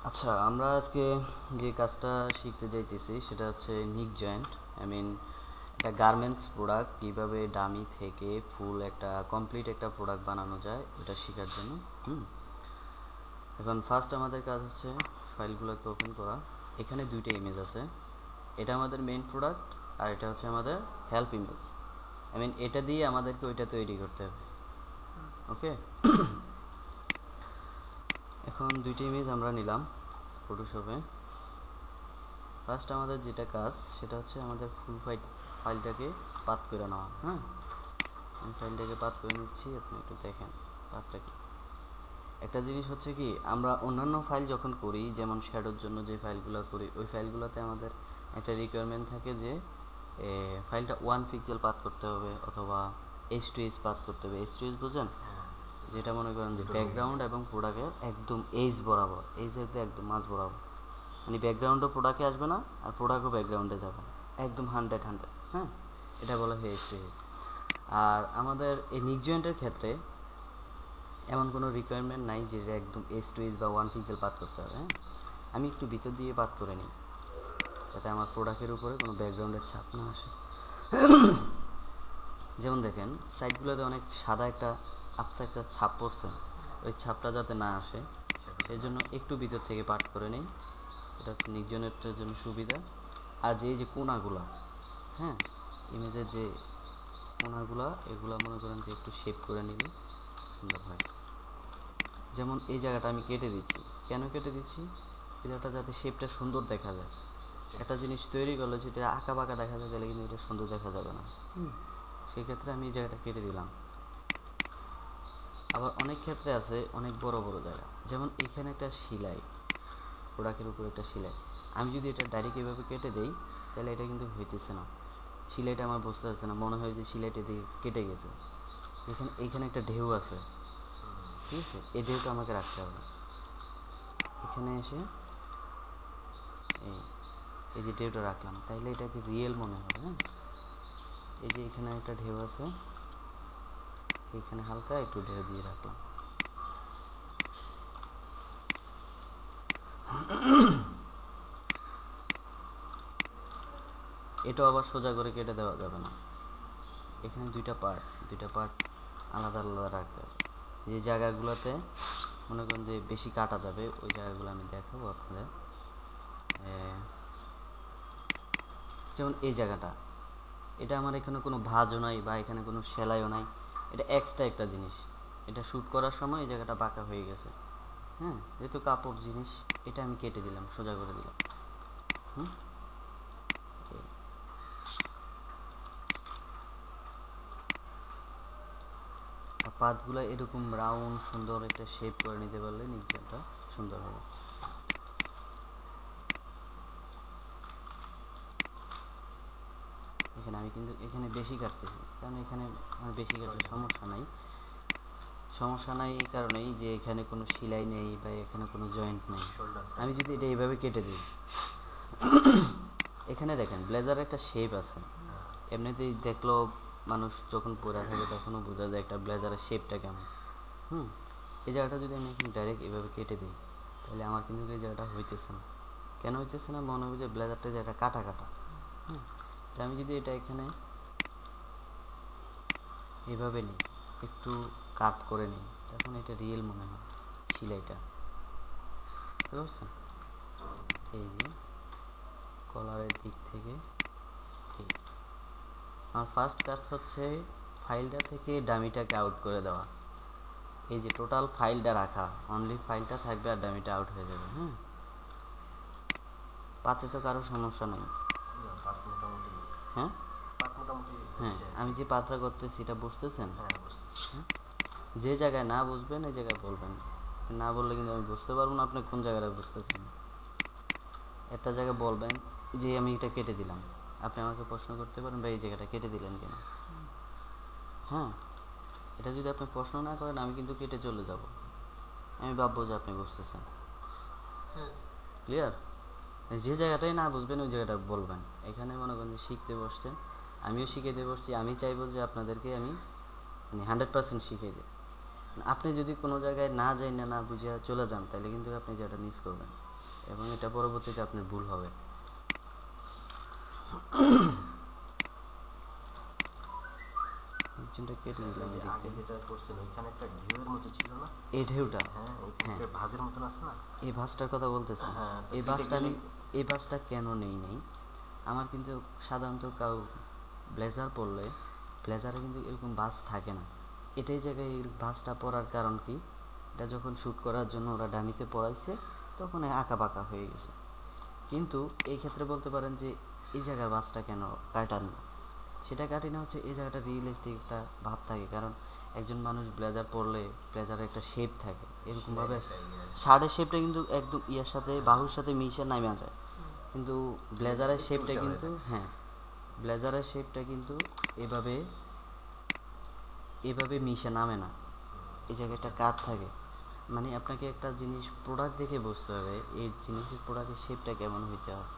আচ্ছা, আমরা আজকে যে কাজটা শিখতে যাইতেছি সেটা হচ্ছে নিক জয়েন্ট। আই মিন একটা গার্মেন্টস প্রোডাক্ট কীভাবে ডামি থেকে ফুল একটা কমপ্লিট একটা প্রোডাক্ট বানানো যায় ওটা শেখার জন্য। হুম এখন ফার্স্ট আমাদের কাজ হচ্ছে ফাইলগুলোকে ওপেন করা। এখানে দুইটা ইমেজ আছে, এটা আমাদের মেইন প্রোডাক্ট আর এটা হচ্ছে আমাদের হেল্প ইমেজ। আই মিন এটা দিয়ে আমাদেরকে ওইটা তৈরি করতে হবে। ওকে, এখন দুইটা ইমেজ আমরা নিলাম ফটোশপে। ফার্স্ট আমাদের যেটা কাজ সেটা হচ্ছে আমাদের ফুল ফাইলটাকে পাথ করে নেওয়া। হ্যাঁ, আমি ফাইলটাকে পাথ করে নিচ্ছি, আপনি একটু দেখেন পাথটা কি। একটা জিনিস হচ্ছে কি, আমরা অন্যান্য ফাইল যখন করি, যেমন শ্যাডোর জন্য যে ফাইলগুলো করি, ওই ফাইলগুলোতে আমাদের একটা রিকোয়ারমেন্ট থাকে যে ফাইলটা 1 পিক্সেল পাথ করতে হবে অথবা H2H পাথ করতে হবে। H2H বুঝেন? যেটা মনে করেন যে ব্যাকগ্রাউন্ড এবং প্রোডাক্টের একদম এজ বরাবর, এজের একদম মাঝ বরাবর, মানে ব্যাকগ্রাউন্ডও প্রোডাক্টে আসবে না আর প্রোডাক্টও ব্যাকগ্রাউন্ডে যাবে না, একদম 100-100। হ্যাঁ, এটা বলা হয় H2H। আর আমাদের এই নিক জয়েন্টের ক্ষেত্রে এমন কোনো রিকোয়ারমেন্ট নাই যে একদম H2H বা 1 পিক্সেল পাথ করতে হবে। হ্যাঁ, আমি একটু ভিতর দিয়ে পাথ করে নিই যাতে আমার প্রোডাক্টের উপরে কোনো ব্যাকগ্রাউন্ডের ছাপ না আসে। যেমন দেখেন সাইডগুলোতে অনেক সাদা একটা আপসা একটা ছাপ পড়ছে, ওই ছাপটা যাতে না আসে সেই জন্য একটু ভিতর থেকে পাঠ করে নেই। এটা হচ্ছে নির্জনের জন্য সুবিধা। আর যে এই যে কোনাগুলা, হ্যাঁ, ইমেজের যে কোনাগুলা, এগুলা মনে করেন যে একটু শেপ করে নিলে সুন্দর হয়। যেমন এই জায়গাটা আমি কেটে দিচ্ছি, কেন কেটে দিচ্ছি? এই জায়গাটা যাতে শেপটা সুন্দর দেখা যায়। একটা জিনিস তৈরি করলে যেটা আঁকা বাঁকা দেখা যায় তাহলে কিন্তু এটা সুন্দর দেখা যাবে না। সেক্ষেত্রে আমি এই জায়গাটা কেটে দিলাম। আবার অনেক ক্ষেত্রে আছে অনেক বড় বড় জায়গা, যেমন এখানে একটা সেলাই, প্রোডাক্টের উপর একটা সেলাই, আমি যদি এটা ডাইরেক্ট এভাবে কেটে দেই তাহলে এটা কিন্তু হইতেছে না, সেলাইটা আমার বুঝতে পারছে না, মনে হয় যে সেলাইটা দিয়ে কেটে গেছে। এইখানে একটা ঢেউ আছে, ঠিক আছে, এই ঢেউটা আমাকে রাখতে হবে। এখানে এসে এই এই যে ঢেউটা রাখলাম, তাইলে এটাকে রিয়েল মনে হবে। হ্যাঁ, এই যে এখানে একটা ঢেউ আছে, এখানে হালকা একটু ঢেউ দিয়ে রাখলাম। এটাও আবার সোজা করে কেটে দেওয়া যাবে না, এখানে দুইটা পার্ট আলাদা আলাদা রাখতে হবে। যে জায়গাগুলোতে মনে করেন যে বেশি কাটা যাবে ওই জায়গাগুলো আমি দেখাবো আপনাদের। যেমন এই জায়গাটা, এটা আমার এখানে কোনো ভাঁজও নাই বা এখানে কোনো সেলাইও নাই, এটা এক্সট্রা একটা জিনিস। এটা শ্যুট করার সময় এই জায়গাটা বাঁকা হয়ে গেছে। হ্যাঁ, যেহেতু কাপড় জিনিস, এটা আমি কেটে দিলাম, সোজা করে দিলাম। হুম, পাতগুলো এরকম রাউন্ড সুন্দর একটা শেপ করে নিতে পারলে নিচটা সুন্দর হবে। এখানে আমি কিন্তু এখানে বেশি কাটতেছি, কারণ এখানে আমার বেশি কাটলে সমস্যা নাই এই কারণেই যে এখানে কোনো সেলাই নেই বা এখানে কোনো জয়েন্ট নেই। আমি যদি এটা এইভাবে কেটে দিই, এখানে দেখেন ব্লেজারের একটা শেপ আছে, এমনিতেই দেখলো মানুষ যখন পরে থাকে তখনও বোঝা যায় একটা ব্লেজারের শেপটা কেমন। হুম, এই জায়গাটা যদি আমি এখন ডাইরেক্ট এভাবে কেটে দিই তাহলে আমার কিন্তু এই জায়গাটা হইতেছে না। কেন হইতেছে না? মনে হবে যে ব্লেজারটা জায়গাটা কাটা কাটা। হুম, তাই আমি যদি এটা এখানে এভাবে নিই, একটু কাট করে নিই, তখন এটা রিয়েল মনে হয় সেলাইটা। বুঝতে পারছেন? এই যে কলারের দিক থেকে এই আমার ফার্স্ট কাজ হচ্ছে ফাইলটা থেকে ডামিটাকে আউট করে দেওয়া। এই যে টোটাল ফাইলটা রাখা, অনলি ফাইলটা থাকবে আর ডামিটা আউট হয়ে যাবে। হ্যাঁ, পাতে তো কারো সমস্যা নেই। হ্যাঁ হ্যাঁ, আমি যে পাত্রা করতেছি এটা বুঝতেছেন? হ্যাঁ, যে জায়গায় না বুঝবেন এই জায়গায় বলবেন, না বললে কিন্তু আমি বুঝতে পারবো না আপনি কোন জায়গাটা বুঝতেছেন। একটা জায়গায় বলবেন যে আমি এটা কেটে দিলাম, আপনি আমাকে প্রশ্ন করতে পারেন ভাই এই জায়গাটা কেটে দিলেন কেন। হ্যাঁ, এটা যদি আপনি প্রশ্ন না করেন আমি কিন্তু কেটে চলে যাব, আমি ভাববো যে আপনি বুঝতেছেন। ক্লিয়ার? যে জায়গাটাই না বুঝবেন ওই জায়গাটা বলবেন। এখানে মনে করেন যে শিখতে বসছেন, আমিও শিখাইতে বসছি, আমি চাইবো যে আপনাদেরকে আমি মানে 100% শিখিয়ে দিই। আপনি যদি কোনো জায়গায় না যাই না বুঝে চলে যান তাহলে কিন্তু আপনি যেটা মিস করবেন। এবং এটা পরবর্তীতে আপনার ভুল হবে। কেটে দিলাম আগে যেটা করছিল ওইখানে একটা ঢেউয়ের মতো ছিল না, এই ঢেউটা, হ্যাঁ হ্যাঁ ভাঁজের মতন আছে না, এই ভাঁজটার কথা বলতেছি। হ্যাঁ এই ভাঁজটা আমি এই ভাঁজটা কেন নেই আমার কিন্তু সাধারণত কাউ ব্লেজার পরলে ব্লেজারে কিন্তু এরকম ভাঁজ থাকে না। এটাই জায়গায় এই ভাঁজটা পরার কারণ কি, এটা যখন শ্যুট করার জন্য ওরা ডামিতে পরাইছে তখন আঁকা বাঁকা হয়ে গেছে। কিন্তু এই ক্ষেত্রে বলতে পারেন যে এই জায়গার ভাঁজটা কেন কাটান না, সেটা কাটি না হচ্ছে এই জায়গাটা রিয়েলিস্টিক একটা ভাব থাকে। কারণ একজন মানুষ ব্লেজার পরলে ব্লেজারের একটা শেপ থাকে, এরকমভাবে শার্টের শেপটা কিন্তু একদম ইয়ার সাথে বাহুর সাথে মিশে নামা যায়, কিন্তু ব্লেজারের শেপটা কিন্তু হ্যাঁ ব্লেজারের শেপটা কিন্তু এভাবে এভাবে মিশে নামে না, এই জায়গাটা কাট থাকে। মানে আপনাকে একটা জিনিস প্রোডাক্ট দেখে বুঝতে হবে এই জিনিসের প্রোডাক্টের শেপটা কেমন হইতে হবে।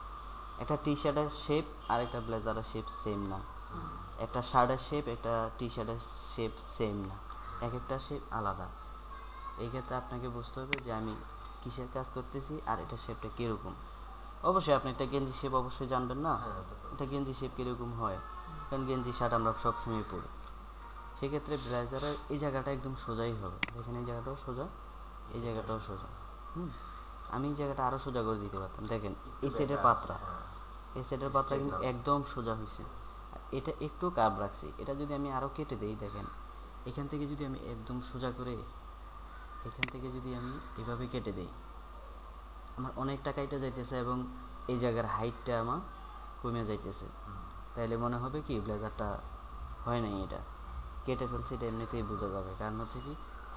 একটা টি শার্টের শেপ আর একটা ব্লেজারের শেপ সেম না, একটা শার্টের শেপ একটা টি শার্টের শেপ সেম না, এক একটা শেপ আলাদা। এই ক্ষেত্রে আপনাকে বুঝতে হবে যে আমি কিসের কাজ করতেছি আর এটা শেপটা কীরকম। অবশ্যই আপনি একটা গেঞ্জি শেপ অবশ্যই জানবেন না, এটা গেঞ্জি শেপ কীরকম হয়, কারণ গেঞ্জি শার্ট আমরা সবসময় পরি। সেক্ষেত্রে ব্লেজারের এই জায়গাটা একদম সোজাই হবে, দেখেন এই জায়গাটাও সোজা, এই জায়গাটাও সোজা। আমি এই জায়গাটা আরও সোজা করে দিতে পারতাম, দেখেন এই সাইডের পাত্রা, এই সাইডের পাত্রা কিন্তু একদম সোজা হয়েছে, এটা একটু কার্ভ রাখছি। এটা যদি আমি আরও কেটে দেই, দেখেন এখান থেকে যদি আমি একদম সোজা করে এখান থেকে যদি আমি এভাবে কেটে দেই আমার অনেকটা কাইটা যাইতেছে এবং এই জায়গার হাইটটা আমার কমে যাইতেছে, তাইলে মনে হবে কি ব্লেজারটা হয় নাই, এটা কেটে ফেলছে এটা এমনিতেই বোঝা যাবে। কারণ হচ্ছে কি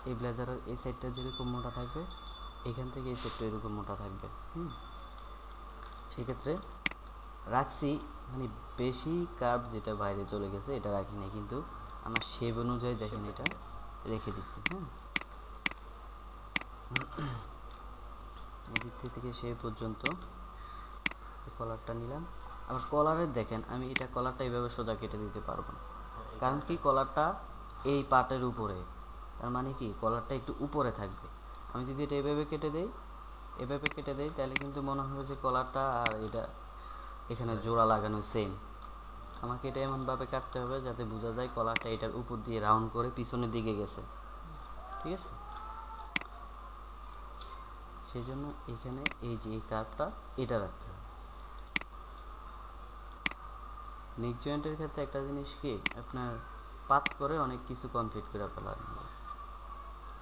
এই ব্লেজারের এই সাইডটা যেরকম মোটা থাকবে এখান থেকে এই সাইডটা এরকম মোটা থাকবে। সেক্ষেত্রে রাখছি মানে বেশি কার্ভ যেটা বাইরে চলে গেছে এটা রাখি নাই, কিন্তু আমার শেপ অনুযায়ী দেখেন এটা রেখে দিচ্ছি। এদিক থেকে সেই পর্যন্ত কলারটা নিলাম। আবার কলারের দেখেন আমি এটা কলারটা এইভাবে সোজা কেটে দিতে পারবো না, কারণ কি কলারটা এই পাটের উপরে, তার মানে কি কলারটা একটু উপরে থাকবে। আমি যদি এটা এভাবে কেটে দেই তাহলে কিন্তু মনে হবে যে কলারটা আর এটা এখানে জোড়া লাগানো সেম। আমাকে এটা এমনভাবে কাটতে হবে যাতে বোঝা যায় কলারটা এটার উপর দিয়ে রাউন্ড করে পিছনের দিকে গেছে, ঠিক আছে। সেই জন্য এখানে এই যে এই কার্ভটা এটা রাখতে হবে। নেক জয়েন্টের ক্ষেত্রে একটা জিনিস কি আপনার পাত করে অনেক কিছু কমপ্লিট করে ফেলা,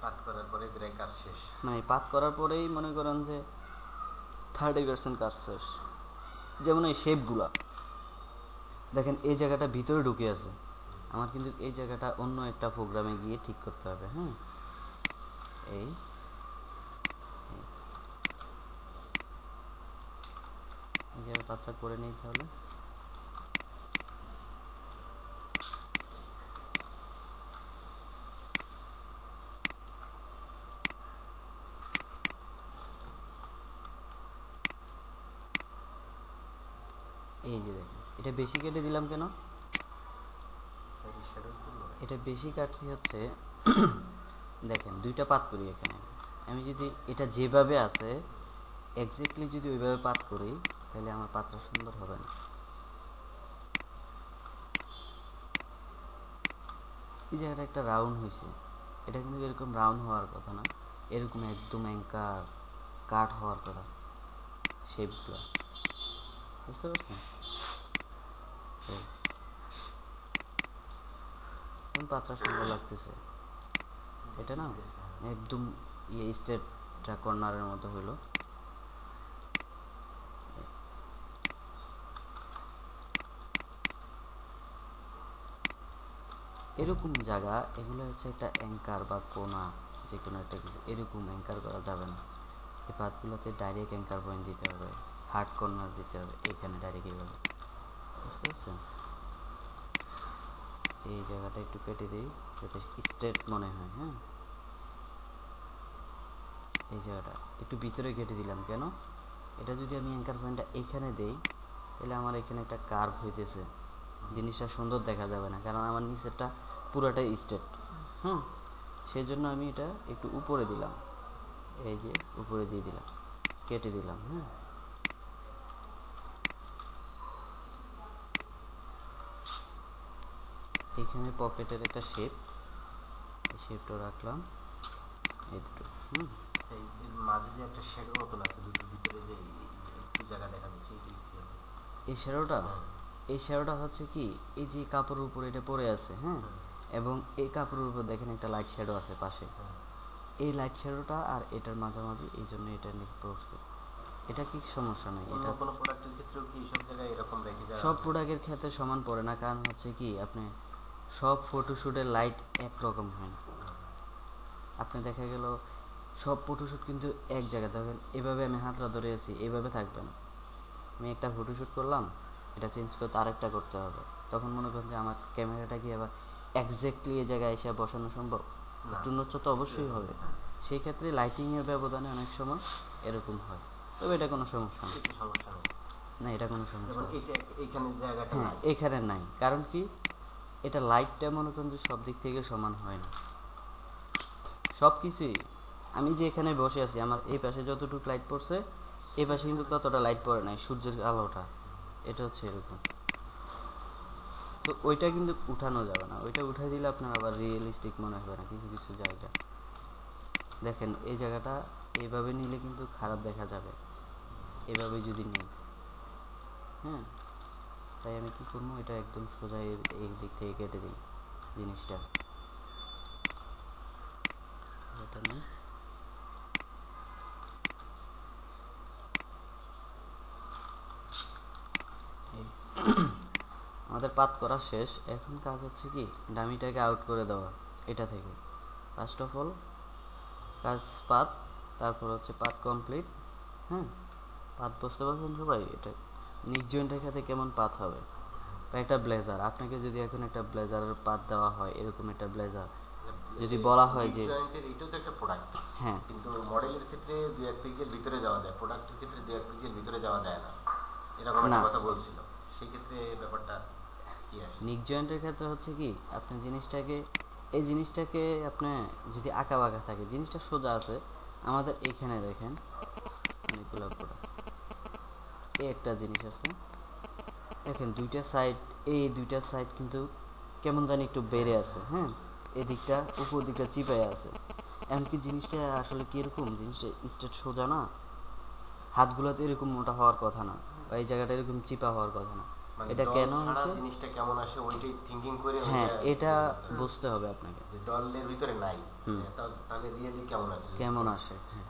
পাত করার পরে প্রায় কাজ শেষ, মানে পাত করার পরেই মনে করেন যে 30% কাজ শেষ। যেমন এই শেপগুলা দেখেন এই জায়গাটা ভিতরে ঢুকে আছে, আমার কিন্তু এই জায়গাটা অন্য একটা প্রোগ্রামে গিয়ে ঠিক করতে হবে। এই যে পাতটা করে নিই তাহলে এই যে দেখেন এটা বেশি কেটে দিলাম কেন, এটা বেশি কাটছি হচ্ছে দেখেন দুইটা পাত করি এখানে, আমি যদি এটা যেভাবে আছে এক্স্যাক্টলি যদি ওইভাবে পাত করি তাহলে আমার পাতটা সুন্দর হবে না। এই জায়গাটা একটা রাউন্ড হয়েছে, এটা কিন্তু এরকম রাউন্ড হওয়ার কথা না, এরকম একদম অ্যাঙ্কার কাট হওয়ার কথা শেপগুলো, বুঝতে পারছেন। কোন পাতটা সুন্দর লাগতেছে এটা না, একদম ইয়ে স্ট্রেটটা কর্নারের মতো হইলো। এরকম জায়গা এগুলো হচ্ছে একটা অ্যাঙ্কার বা কোনা, যে কোনো একটা কিছু এরকম অ্যাঙ্কার করা যাবে না। এই পাতগুলোতে ডাইরেক্ট অ্যাঙ্কার পয়েন্ট দিতে হবে, হার্ড কর্নার দিতে হবে এখানে ডাইরেক্ট এইভাবে, বুঝতে পারছেন। এই জায়গাটা একটু কেটে দিই যাতে স্ট্রেট মনে হয়। এই জায়গাটা একটু ভিতরে কেটে দিলাম কেন, এটা যদি আমি অ্যাঙ্কার পয়েন্টটা এখানে দেই তাহলে আমার এখানে একটা কার্ভ হইতেছে, জিনিসটা সুন্দর দেখা যাবে না, কারণ আমার নিচেরটা পুরোটাই স্ট্রেট। সেই জন্য আমি এটা একটু উপরে দিলাম, এই যে উপরে দিয়ে দিলাম, কেটে দিলাম। হ্যাঁ, এখানে পকেটের একটা শেপ, এই শেপটা রাখলাম এই দুটো। এর মাঝে যে একটা শ্যাডো মতন আছে দুটোর ভিতরে যে একটু জায়গা দেখা যাচ্ছে এই শ্যাডোটা, হ্যাঁ। এই শ্যাডোটা হচ্ছে কি এই যে কাপড়ের উপর এটা পড়ে আছে। হ্যাঁ, এবং এই কাপড়ের উপর দেখেন একটা লাইট শ্যাডো আছে পাশে। এই লাইট শ্যাডোটা আর এটার মাঝামাঝি, এই জন্য এটা নিয়ে পড়ছে। এটা কি সমস্যা নাই, এটা কোনো প্রোডাক্টের ক্ষেত্রেও কি সব জায়গায় এরকম রেখে যাওয়া সব প্রোডাক্টের ক্ষেত্রে সমান পড়ে না, কারণ হচ্ছে কি আপনি সব ফটোশ্যুটের লাইট একরকম হয় না। আপনি দেখা গেল সব ফটোশ্যুট কিন্তু এক জায়গায় থাকবেন, এভাবে আমি হাতটা ধরে আছি এভাবে থাকবে না। আমি একটা ফটোশ্যুট করলাম, এটা চেঞ্জ করতে আরেকটা করতে হবে, তখন মনে করেন যে আমার ক্যামেরাটা কি আবার একজ্যাক্টলি এই জায়গায় এসে বসানো সম্ভব? একটু নচ্চ তো অবশ্যই হবে। সেই ক্ষেত্রে লাইটিংয়ের ব্যবধানে অনেক সময় এরকম হয়, তবে এটা কোনো সমস্যা নেই। সমস্যা নেই না, এটা কোনো সমস্যা নেই। এইখানে জায়গাটা হ্যাঁ, নাই। এখানে নাই, কারণ কি এটা লাইটটা মনে করেন যে সব দিক থেকে সমান হয় না। সব কিছুই আমি যে এখানে বসে আছি, আমার এই পাশে যতটুকু লাইট পড়ছে এই পাশে কিন্তু ততটা লাইট পড়ে নাই, সূর্যের আলোটা। এটা হচ্ছে এরকম। তো ওইটা কিন্তু উঠানো যাবে না, ওইটা উঠাই দিলে আপনার আবার রিয়েলিস্টিক মনে হবে না কিছু কিছু জায়গা। দেখেন এই জায়গাটা এইভাবে নিলে কিন্তু খারাপ দেখা যাবে, এভাবে যদি নিই। হ্যাঁ, তাই আমি কি করবো, এটা একদম সোজা এই দিক থেকে কেটে দিই জিনিসটা। এটা নেই, আমাদের পাত করা শেষ। এখন কাজ হচ্ছে কি ডামিটাকে আউট করে দেওয়া এটা থেকে। ফার্স্ট অফ অল কাজ পাত, তারপর হচ্ছে পাত কমপ্লিট। হ্যাঁ, পাত বুঝতে পারছেন সবাই? এটা নিক জয়েন্টের ক্ষেত্রে কেমন পাত হবে, বা একটা ব্লেজার, আপনাকে যদি এখন একটা ব্লেজারের পাত দেওয়া হয়, এরকম একটা ব্লেজার যদি বলা হয় যে এটাও তো একটা প্রোডাক্ট। হ্যাঁ, কিন্তু মডেলের ক্ষেত্রে 2-1 পিক্সেল ভিতরে যাওয়া যায়, প্রোডাক্টের ক্ষেত্রে 2-1 পিক্সেল ভিতরে যাওয়া যায় না, এরকম একটা কথা বলছিল। সেই ক্ষেত্রে ব্যাপারটা কি আসে? নিক জয়েন্টের ক্ষেত্রে হচ্ছে কি আপনি জিনিসটাকে, এই জিনিসটাকে আপনি যদি আঁকা বাঁকা থাকে, জিনিসটা সোজা আছে। আমাদের এখানে দেখেন অনেকগুলো প্রোডাক্ট, এই একটা জিনিস আছে দেখেন, দুইটা সাইড, এই দুইটা সাইড কিন্তু কেমন জানি একটু বেড়ে আছে। হ্যাঁ, এদিকটা উপর দিকটা চিপায় আছে। এমনকি জিনিসটা আসলে কিরকম, জিনিসটা স্ট্রেট সোজা না, হাতগুলোতে এরকম মোটা হওয়ার কথা না, বা এই জায়গাটা এরকম চিপা হওয়ার কথা না। এটা কেন হচ্ছে, জিনিসটা কেমন আসে ওইটাই থিংকিং করে। হ্যাঁ, এটা বুঝতে হবে আপনাকে। ডলের ভিতরে নাই, তাহলে রিয়েলি কেমন আসে? কেমন আসে, হ্যাঁ।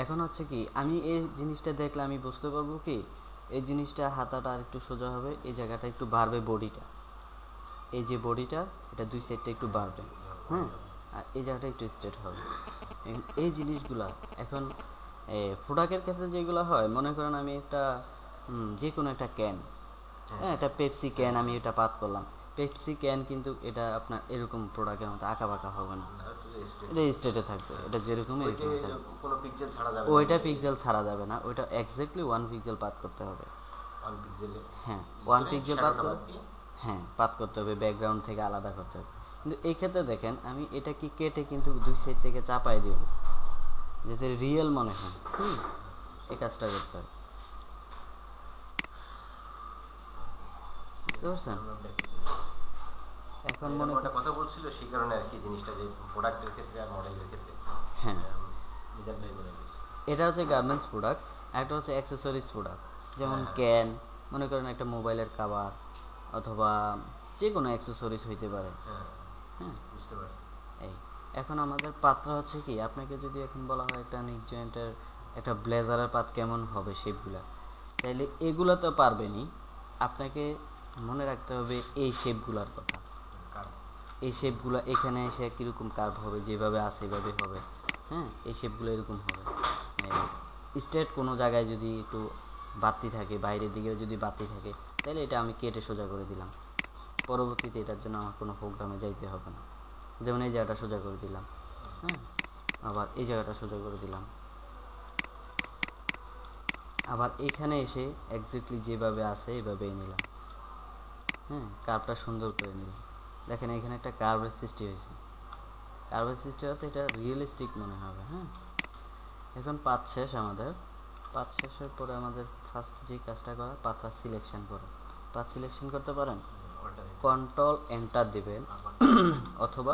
এখন হচ্ছে কি আমি এই জিনিসটা দেখলে আমি বুঝতে পারবো কি এই জিনিসটা হাতাটা আর একটু সোজা হবে, এই জায়গাটা একটু বাড়বে, বডিটা, এই যে বডিটা এটা দুই সাইডটা একটু বাড়বে। হ্যাঁ, আর এই জায়গাটা একটু স্ট্রেট হবে। এই জিনিসগুলা এখন প্রোডাক্টের ক্ষেত্রে যেগুলো হয়, মনে করেন আমি একটা যে কোনো একটা ক্যান, হ্যাঁ, একটা পেপসি ক্যান আমি এটা পাত করলাম, পেপসি ক্যান কিন্তু এটা আপনার এরকম প্রোডাক্টের মতো আঁকা বাঁকা হবে না, এটা স্ট্রেটে থাকবে, এটা যেরকম এরকম থাকবে। কোনো পিক্সেল ছাড়া যাবে ওইটা পিক্সেল ছাড়া যাবে না, ওইটা এক্স্যাক্টলি 1 পিক্সেল পাত করতে হবে। 1 পিক্সেলে, হ্যাঁ, 1 পিক্সেল পাত করতে, হ্যাঁ, পাত করতে হবে, ব্যাকগ্রাউন্ড থেকে আলাদা করতে হবে। কিন্তু এই ক্ষেত্রে দেখেন আমি এটা কি কেটে কিন্তু দুই সাইড থেকে চাপাই দেব, যাতে রিয়েল মনে হয়। এই কাজটা করতে হবে, বুঝতে পারছেন? এখন মনে একটা কথা বলছিল সেই কারণে আর কি, জিনিসটা যে প্রোডাক্টের ক্ষেত্রে আর মডেলের ক্ষেত্রে। হ্যাঁ, এটা হচ্ছে গার্মেন্টস প্রোডাক্ট, একটা হচ্ছে অ্যাক্সেসরিজ প্রোডাক্ট, যেমন ক্যান, মনে করেন একটা মোবাইলের কভার, অথবা যে কোনো অ্যাক্সেসরিজ হইতে পারে। হ্যাঁ, বুঝতে পারছি। এই এখন আমাদের পাতটা হচ্ছে কি, আপনাকে যদি এখন বলা হয় একটা নিক জয়েন্টের একটা ব্লেজারের পাত কেমন হবে শেপগুলা, তাইলে এগুলো তো পারবেনই, আপনাকে মনে রাখতে হবে এই শেপগুলার কথা। এই শেপগুলো এখানে এসে কীরকম কার্ভ হবে, যেভাবে আছে এভাবে হবে। হ্যাঁ, এই শেপগুলো এরকম হবে। স্ট্রেট কোনো জায়গায় যদি একটু বাতি থাকে, বাইরের দিকেও যদি বাতি থাকে, তাহলে এটা আমি কেটে সোজা করে দিলাম, পরবর্তীতে এটার জন্য আমার কোনো প্রোগ্রামে যাইতে হবে না। যেমন এই জায়গাটা সোজা করে দিলাম, হ্যাঁ, আবার এই জায়গাটা সোজা করে দিলাম, আবার এখানে এসে এক্স্যাক্টলি যেভাবে আছে এভাবেই নিলাম। হ্যাঁ, কার্ভটা সুন্দর করে নিলাম। দেখেন এখানে একটা কার্ভের সৃষ্টি হয়েছে, কার্ভের সৃষ্টি হতে এটা রিয়েলিস্টিক মনে হবে। হ্যাঁ, এখন পাত শেষ আমাদের। পাত শেষের পরে আমাদের ফার্স্ট যে কাজটা করা, পাতটা সিলেকশন করা। পাত সিলেকশন করতে পারেন, কন্ট্রোল এন্টার দিবেন অথবা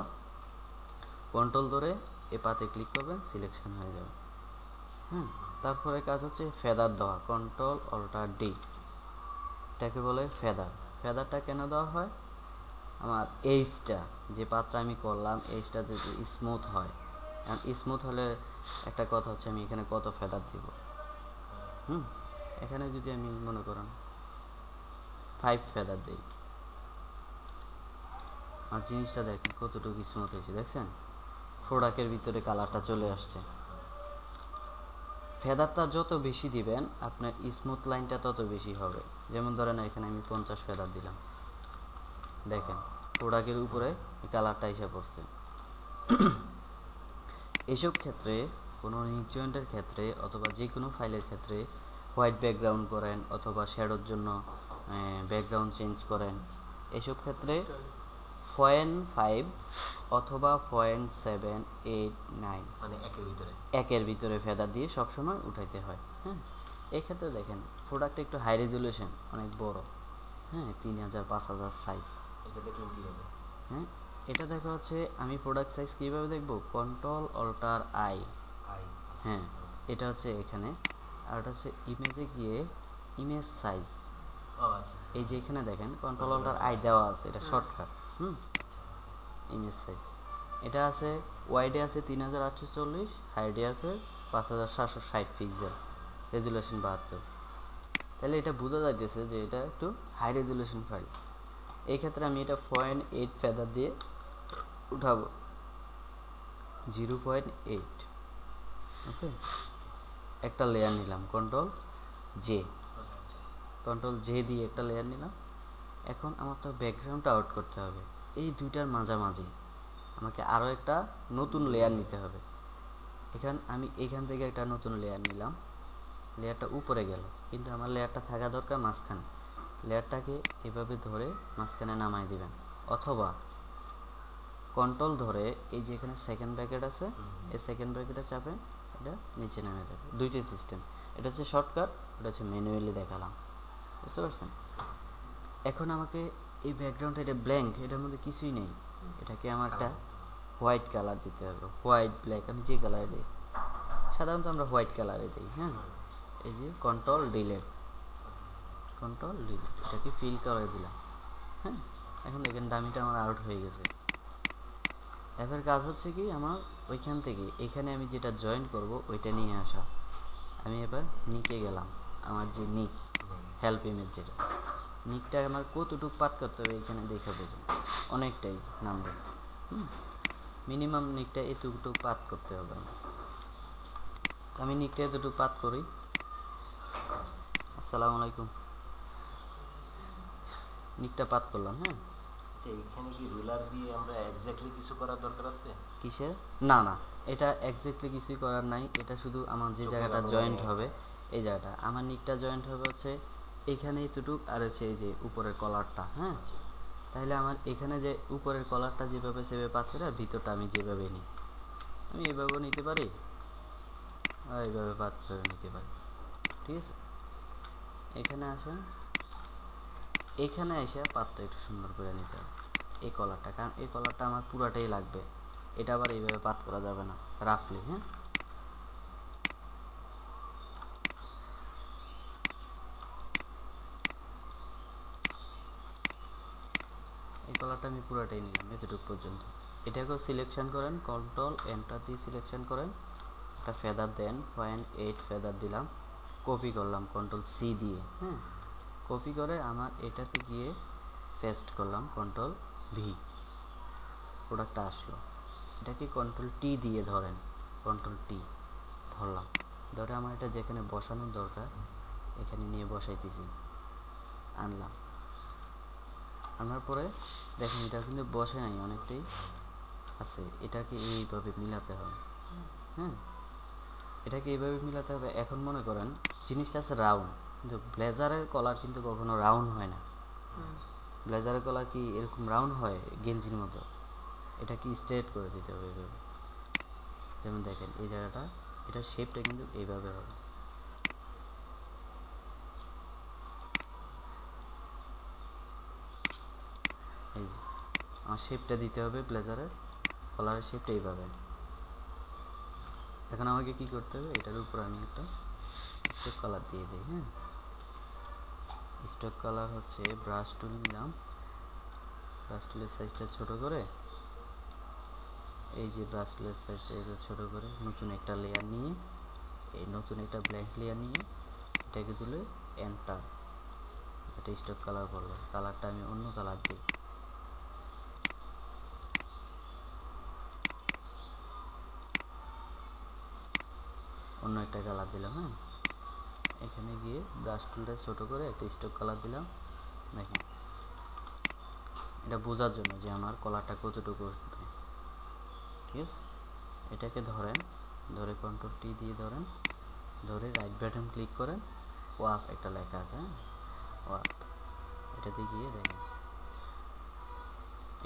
কন্ট্রোল ধরে এ পাতে ক্লিক করবেন, সিলেকশন হয়ে যাবে। তারপরে কাজ হচ্ছে ফেদার দেওয়া, কন্ট্রোল অল্টার ডি, এটাকে বলে ফেদার। ফেদারটা কেন দেওয়া হয়, আমার এইজটা যে পাতটা আমি করলাম এইজটা যদি স্মুথ হয়, স্মুথ হলে একটা কথা হচ্ছে আমি এখানে কত ফেদার দিব। এখানে যদি আমি মনে করেন 5 ফেদার দিই, আর জিনিসটা দেখেন কতটুকু স্মুথ হয়েছে, দেখছেন প্রোডাক্টের ভিতরে কালারটা চলে আসছে। ফেদারটা যত বেশি দিবেন আপনার স্মুথ লাইনটা তত বেশি হবে। যেমন ধরেন এখানে আমি 50 ফেদার দিলাম, দেখেন প্রোডাক্টের উপরে কালারটা এসে পড়ছে। এসব ক্ষেত্রে কোনো নিক জয়েন্টের ক্ষেত্রে অথবা যে কোনো ফাইলের ক্ষেত্রে হোয়াইট ব্যাকগ্রাউন্ড করেন অথবা শ্যাডোর জন্য ব্যাকগ্রাউন্ড চেঞ্জ করেন, এসব ক্ষেত্রে 0.5 অথবা 0.789 মানে একের ভিতরে ফেদার দিয়ে সবসময় উঠাইতে হয়। এই ক্ষেত্রে দেখেন প্রোডাক্ট একটু হাই রেজুলেশন, অনেক বড়, 3000 5000 সাইজ। এটা দেখা হচ্ছে আমি প্রোডাক্ট সাইজ কীভাবে দেখব, কন্ট্রোল অল্টার আই, এটা হচ্ছে এখানে, আর এটা হচ্ছে ইমেজে গিয়ে ইমেজ সাইজ, এই যে এখানে দেখেন কন্ট্রোল অল্টার আই দেওয়া আছে, এটা শর্টকাট। ইমেজ সাইজ এটা আছে, ওয়াইডে আছে 3840, হাইডে আছে 5760 পিক্সেল, রেজুলেশন 72। তাহলে এটা বোঝা যাইতেছে যে এটা একটু হাই রেজুলেশন ফাইল। এই ক্ষেত্রে আমি এটা 0.8 ফেদার দিয়ে উঠাবো, 0.8। ওকে, একটা লেয়ার নিলাম, কন্ট্রোল জে দিয়ে একটা লেয়ার নিলাম। এখন আমার তো ব্যাকগ্রাউন্ডটা আউট করতে হবে, এই দুইটার মাঝামাঝি আমাকে আরও একটা নতুন লেয়ার নিতে হবে। আমি এখান থেকে একটা নতুন লেয়ার নিলাম, লেয়ারটা উপরে গেল, কিন্তু আমার লেয়ারটা থাকা দরকার মাঝখানে। লেয়ারটাকে এভাবে ধরে মাঝখানে নামাই দিবেন, অথবা কন্ট্রোল ধরে এই যে এখানে সেকেন্ড ব্র্যাকেট আছে, এই সেকেন্ড ব্র্যাকেটে চাপেন, এটা নিচে নেমে যাবে। দুইটাই সিস্টেম, এটা হচ্ছে শর্টকাট, এটা হচ্ছে ম্যানুয়ালি দেখালাম, বুঝতে পারছেন? এখন আমাকে এই ব্যাকগ্রাউন্ডটা, এটা ব্ল্যাঙ্ক, এটার মধ্যে কিছুই নেই, এটাকে আমার একটা হোয়াইট কালার দিতে হবে, হোয়াইট ব্ল্যাক, আমি যে কালারে দিই সাধারণত আমরা হোয়াইট কালারে দিই। এই যে কন্ট্রোল ডিলিট, এটাকে ফিল করে দিলাম। এখন দেখেন ডামিটা আমার আউট হয়ে গেছে। এবার কাজ হচ্ছে কি, আমার ওইখান থেকে এখানে আমি যেটা জয়েন করব ওইটা নিয়ে আসা। আমি এবার নিকে গেলাম, আমার যে নিক হেল্প ইমেজ, যেটা নিকটা আমার কতটুকু পাত করতে হবে এখানে দেখে বোঝেন, অনেকটাই নামবে। মিনিমাম নিকটা এতটুকু পাত করতে হবে আমার। আমি নিকটা এতটুকু পাত করি। আসসালামু আলাইকুম, নিকটা পাত করলাম। এখানে কি রুলার দিয়ে আমরা এক্স্যাক্টলি কিছু করার দরকার আছে? কিসের? না, এটা এক্স্যাক্টলি কিছুই করার নাই, এটা শুধু আমার যে জায়গাটা জয়েন্ট হবে, এই জায়গাটা আমার নিকটা জয়েন্ট হবে হচ্ছে এখানে এতটুক, আর হচ্ছে এই যে উপরের কলারটা। তাহলে আমার এখানে যে উপরের কলারটা যেভাবে সেভাবে পাত করে, আর ভিতরটা আমি যেভাবে নিই, আমি এভাবেও নিতে পারি আর এইভাবে পাত করে নিতে পারি। ঠিক আছে, এখানে আসেন, এখানে এসে পাতটা একটু সুন্দর করে নিতে হবে এই কলারটা, কারণ এই কলারটা আমার পুরাটাই লাগবে, এটা আবার এইভাবে পাত করা যাবে না রাফলি। এই কলারটা আমি পুরাটাই নিলাম এতটুকু পর্যন্ত। এটাকেও সিলেকশন করেন, কন্ট্রোল এন্টার দিয়ে সিলেকশন করেন, একটা ফেদার দেন, 0.8 ফেদার দিলাম, কপি করলাম কন্ট্রোল সি দিয়ে। কপি করে আমার এটাতে গিয়ে পেস্ট করলাম, কন্ট্রোল ভি, প্রোডাক্টটা আসলো। এটাকে কন্ট্রোল টি দিয়ে ধরেন, কন্ট্রোল টি ধরলাম, ধরে আমার এটা যেখানে বসানোর দরকার এখানে নিয়ে বসাইতেছি, আনলাম। আনার পরে দেখেন এটা কিন্তু বসে নাই, অনেকটাই আছে, এটাকে এইভাবে মিলাতে হবে। এটাকে এইভাবে মিলাতে হবে। এখন মনে করেন জিনিসটা আছে রাউন্ড, কিন্তু ব্লেজারের কলার কিন্তু কখনো রাউন্ড হয় না। ব্লেজারের কলার কি এরকম রাউন্ড হয় গেঞ্জির মতো? এটা কি স্ট্রেট করে দিতে হবে এইভাবে। যেমন দেখেন এই জায়গাটা, এটা শেপটা কিন্তু এইভাবে হবে। আমার শেপটা দিতে হবে ব্লেজারের কলারের শেপটা এইভাবে। এখন আমাকে কি করতে হবে, এটার উপর আমি একটা স্টক কালার দিয়ে দিই। হ্যাঁ, স্টক কালার হচ্ছে ব্রাশ টুল নিলাম, ব্রাশ টুলের সাইজটা ছোট করে, এই যে ব্রাশ টুলের সাইজটা এটা ছোট করে নতুন একটা লেয়ার নিয়ে, এই নতুন একটা ব্ল্যাঙ্ক লেয়ার নিয়ে এটাকে তুলে এন্টার, এটা স্টক কালার বললো। কালারটা আমি অন্য কালার দিই, অন্য একটা কালার দিলাম। হ্যাঁ, এখানে গিয়ে ব্রাশ টুলটা ছোট করে একটা স্টক কালার দিলাম। দেখেন, এটা বোঝার জন্য যে আমার কলারটা কতটুকু উঠবে। ঠিক আছে, এটাকে ধরেন, ধরে কন্ট্রোল টি দিয়ে ধরেন, ধরে রাইট বাটন ক্লিক করেন, ওয়ার্ক একটা লেখা আছে। হ্যাঁ, ওয়ার্ক, এটাতে গিয়ে দেখেন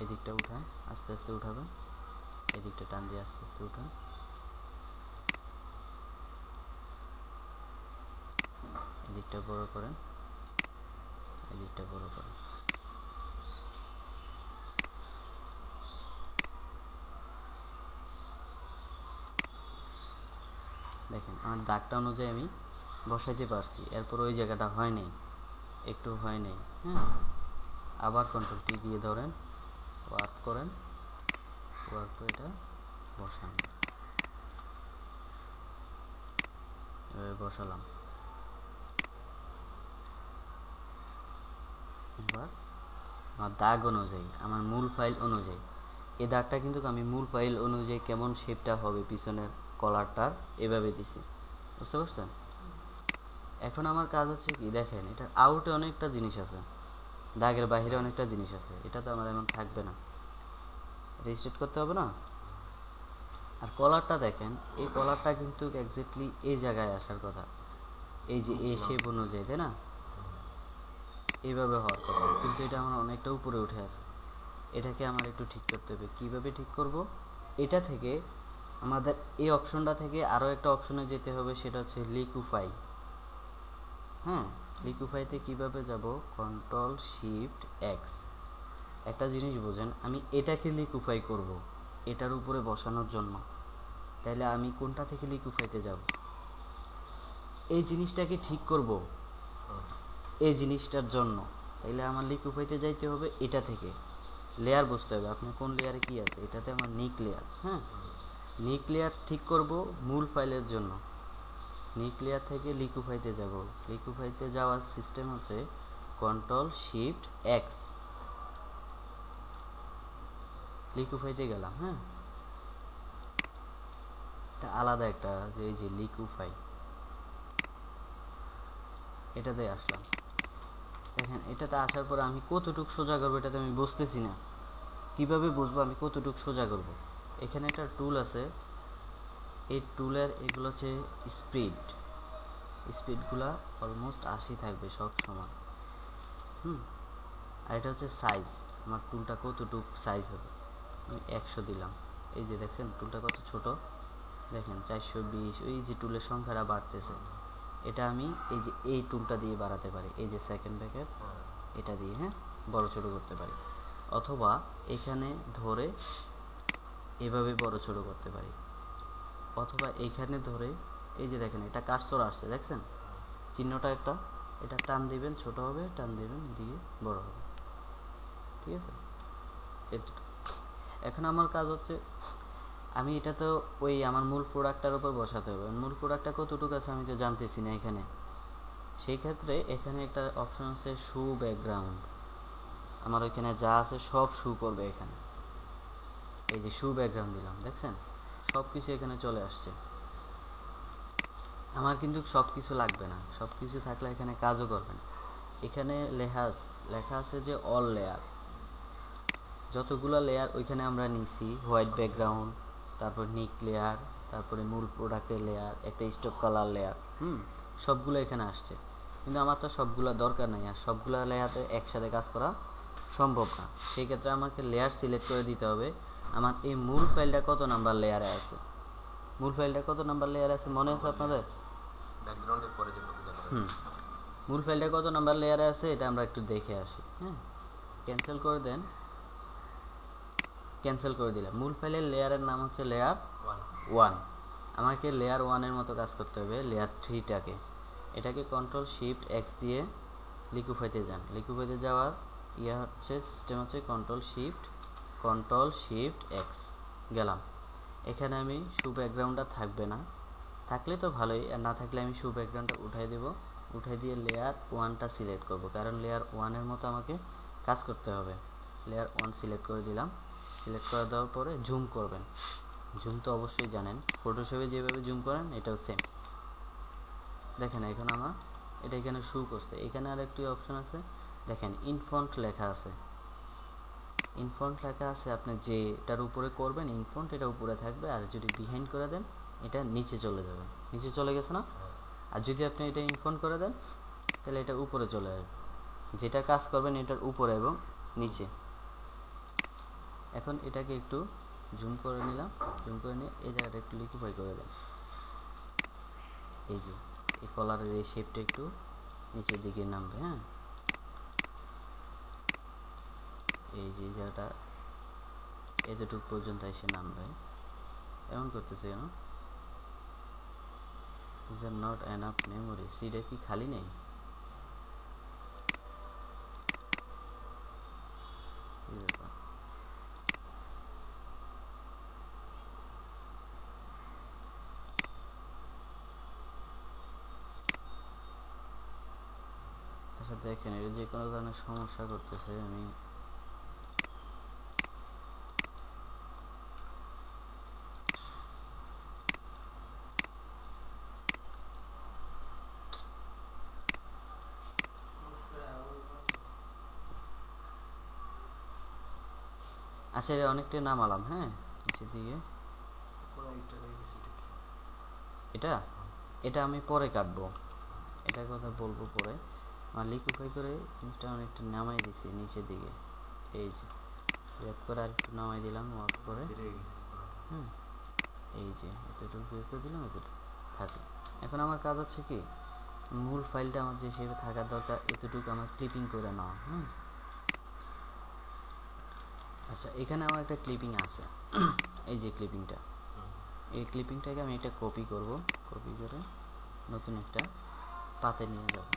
এদিকটা উঠান, আস্তে আস্তে উঠাবেন, এদিকটা টান দিয়ে আস্তে আস্তে উঠান, এদিকটা বড় করেন, এদিকটা বড় করেন। দেখেন আমার দাগটা অনুযায়ী আমি বসাইতে পারছি, এরপর ওই জায়গাটা হয় নাই, একটু হয় নাই। হ্যাঁ, আবার কন্ট্রোল টি দিয়ে ধরেন, ওয়ার্ক করেন, ওয়ার্ক করে এটা বসান, বসালাম। এবার আমার দাগ অনুযায়ী, আমার মূল ফাইল অনুযায়ী, এই দাগটা কিন্তু আমি মূল ফাইল অনুযায়ী কেমন শেপটা হবে পিছনের কলারটার এভাবে দিছি, বুঝতে পারছেন? এখন আমার কাজ হচ্ছে কি, দেখেন এটা আউটে অনেকটা জিনিস আছে, দাগের বাইরে অনেকটা জিনিস আছে, এটা তো আমার এমন থাকবে না, রেজিস্ট্রেট করতে হবে না। আর কলারটা দেখেন, এই কলারটা কিন্তু এক্স্যাক্টলি এই জায়গায় আসার কথা, এই যে এই শেপ অনুযায়ী, তাই না? এইভাবে হওয়ার কথা, কিন্তু এটা আমার অনেকটা উপরে উঠে আছে, এটাকে আমার একটু ঠিক করতে হবে। কিভাবে ঠিক করব? এটা থেকে আমাদের এই অপশনটা থেকে আরও একটা অপশনে যেতে হবে, সেটা হচ্ছে লিকুইফাই। হ্যাঁ, লিকুইফাইতে কিভাবে যাব? Control shift x. একটা জিনিস বোঝেন, আমি এটাকে লিকুইফাই করব এটার উপরে বসানোর জন্য, তাহলে আমি কোনটা থেকে লিকুইফাইতে যাব? এই জিনিসটাকে ঠিক করব এই জিনিসটার জন্য, তাইলে আমার লিকুইফাইতে যাইতে হবে এটা থেকে। লেয়ার বুঝতে হবে আপনি কোন লেয়ারে কি আছে, এটাতে আমার নিক লেয়ার। হ্যাঁ, নিক লেয়ার ঠিক করব মূল ফাইলের জন্য, নিক লেয়ার থেকে লিকুইফাইতে যাব। লিকুইফাইতে যাওয়ার সিস্টেম হচ্ছে কন্ট্রোল শিফট এক্স, লিকুইফাইতে গেলাম। হ্যাঁ, এটা আলাদা একটা, যে এই যে লিকুইফাই, এটাতে আসলাম। দেখেন এটাতে আসার পর আমি কতটুকু সোজা করবো এটাতে আমি বুঝতেছি না, কিভাবে বুঝবো আমি কতটুকু সোজা করব? এখানে একটা টুল আছে, এই টুলের এগুলো হচ্ছে স্পিড, স্পিডগুলা অলমোস্ট 80 থাকবে সব সময়। আর এটা হচ্ছে সাইজ, আমার টুলটা কতটুকু সাইজ হবে, আমি 100 দিলাম। এই যে দেখছেন টুলটা কত ছোট, দেখেন 420, ওই যে টুলের সংখ্যাটা বাড়তেছে, এটা আমি এই যে এই টুলটা দিয়ে বাড়াতে পারি, এই যে সেকেন্ড ব্র্যাকেট এটা দিয়ে, হ্যাঁ, বড় ছোট করতে পারি, অথবা এখানে ধরে এভাবে বড় ছোট করতে পারি, অথবা এইখানে ধরে এই যে দেখেন এটা কার্সর আসছে, দেখছেন চিহ্নটা একটা, এটা টান দিবেন ছোট হবে, টান দিবেন দিয়ে বড় হবে। ঠিক আছে, এখন আমার কাজ হচ্ছে আমি এটা তো ওই আমার মূল প্রোডাক্টটার উপর বসাতে হবে, মূল প্রোডাক্টটা কতটুকু আছে আমি তো জানতেছি না এখানে। সেই ক্ষেত্রে এখানে একটা অপশন আছে শু ব্যাকগ্রাউন্ড, আমার ওইখানে যা আছে সব শু করবে এখানে। এই যে শু ব্যাকগ্রাউন্ড দিলাম, দেখছেন সব কিছু এখানে চলে আসছে। আমার কিন্তু সব কিছু লাগবে না, সব কিছু থাকলে এখানে কাজও করবে না। এখানে লেখা আছে যে অল লেয়ার, যতগুলো লেয়ার ওইখানে আমরা নিছি, হোয়াইট ব্যাকগ্রাউন্ড, তারপর নিক লেয়ার, তারপরে মূল প্রোডাক্টের লেয়ার, একটা স্টক কালার লেয়ার, সবগুলো এখানে আসছে। কিন্তু আমার তো সবগুলো দরকার নাই, আর সবগুলো লেয়ারে একসাথে কাজ করা সম্ভব না। সেই ক্ষেত্রে আমাকে লেয়ার সিলেক্ট করে দিতে হবে আমার এই মূল ফাইলটা কত নাম্বার লেয়ারে আছে। মূল ফাইলটা কত নাম্বার লেয়ারে আছে মনে আছে আপনাদের? মূল ফাইলটা কত নাম্বার লেয়ারে আছে এটা আমরা একটু দেখে আসি। হ্যাঁ, ক্যান্সেল করে দেন, ক্যান্সেল করে দিলাম। মূল ফাইলের লেয়ারের নাম হচ্ছে লেয়ার 1। আমাকে লেয়ার 1-এর মতো কাজ করতে হবে লেয়ার 3টাকে। এটাকে Ctrl+Shift+X দিয়ে লিকুইফাইতে যান। লিকুইফাইতে যাওয়ার হচ্ছে সিস্টেম হচ্ছে Ctrl+Shift+X গেলাম। এখানে আমি শু ব্যাকগ্রাউন্ডটা থাকবে না, থাকলে তো ভালোই, আর না থাকলে আমি শু ব্যাকগ্রাউন্ডটা উঠাই দেব। উঠাই দিয়ে লেয়ার 1টা সিলেক্ট করব, কারণ লেয়ার 1-এর মতো আমাকে কাজ করতে হবে। লেয়ার 1 সিলেক্ট করে দিলাম। সিলেক্ট করে দেওয়ার পরে জুম করবেন। জুম তো অবশ্যই জানেন, ফটোশপে যেভাবে জুম করেন এটাও সেম। দেখেন এখন আমার এটা এখানে শু করছে। এখানে আর একটি অপশন আছে, দেখেন ইনফন্ট লেখা আছে। ইনফন্ট লেখা আছে, আপনি যেটার উপরে করবেন ইনফন্ট এটা উপরে থাকবে, আর যদি বিহাইন্ড করে দেন এটা নিচে চলে যাবে। নিচে চলে গেছে না? আর যদি আপনি এটা ইনফন্ট করে দেন তাহলে এটা উপরে চলে যাবে। যেটা কাজ করবেন এটার উপরে এবং নিচে। এখন এটাকে একটু জুম করে নিলাম। জুম করে নিয়ে এই জায়গাটা একটু লিকুইফাই করে দেন। এই যে এই কলারের এই শেপটা একটু নিচের দিকে নামবে। হ্যাঁ, এই যে জায়গাটা এতটুকু পর্যন্ত এসে নামবে। এমন করতেছে কেন? Is are not enough memory. সিটা কি খালি নেই? কি ব্যাপার? আচ্ছা দেখেন, এটা যে কোনো ধরনের সমস্যা করতেছে। আমি আচ্ছা এটা অনেকটাই নামালাম। হ্যাঁ, নিচের দিকে এটা এটা আমি পরে কাটবো, এটার কথা বলবো পরে। আর লিকুইফাই করে জিনিসটা অনেকটা নামাই দিছি নিচের দিকে। এই যে র্যাপ করে আর একটু নামাই দিলাম, ওয়ার্ক করে। হুম, এই যে এতটুকু বের করে দিলাম, এতটুকু থাকলো। এখন আমার কাজ হচ্ছে কি, মূল ফাইলটা আমার যে হিসেবে থাকার দরকার এতটুকু আমার ক্লিপিং করে নেওয়া। আচ্ছা এখানে আমার একটা ক্লিপিং আছে। এই যে ক্লিপিংটা, এই ক্লিপিংটাকে আমি এটা কপি করব। কপি করে নতুন একটা পাতে নিয়ে যাব।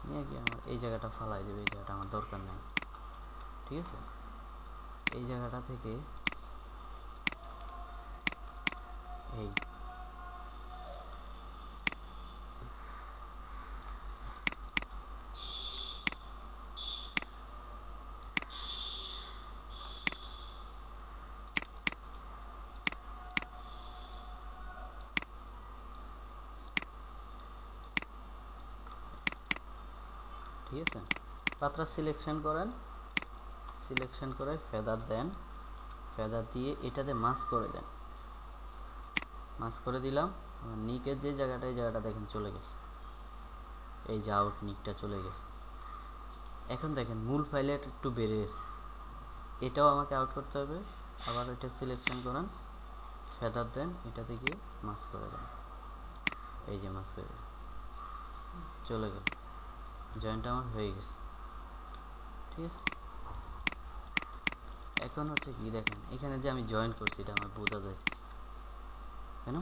নিয়ে গিয়ে আমার এই জায়গাটা ফালাই দেবে। এই জায়গাটা আমার দরকার নেই, ঠিক আছে? এই জায়গাটা থেকে এই ঠিক আছে, পাত্রা সিলেকশন করেন। সিলেকশন করে ফেদার দেন। ফেদার দিয়ে এটাতে মাস্ক করে দেন। মাস্ক করে দিলাম। নিকের যে জায়গাটা, এই জায়গাটা দেখেন চলে গেছে। এই যে আউট নিকটা চলে গেছে। এখন দেখেন মূল ফাইলে একটু বেড়ে গেছে। এটাও আমাকে আউট করতে হবে। আবার এটা সিলেকশন করেন, ফেদার দেন, এটাতে গিয়ে মাস্ক করে দেন। এই যে মাস্ক করে চলে গেল। জয়েন্টটা আমার হয়ে গেছে, ঠিক আছে? এখন হচ্ছে কি, দেখেন এখানে যে আমি জয়েন করছি এটা আমার বোঝা যায়, তাই না?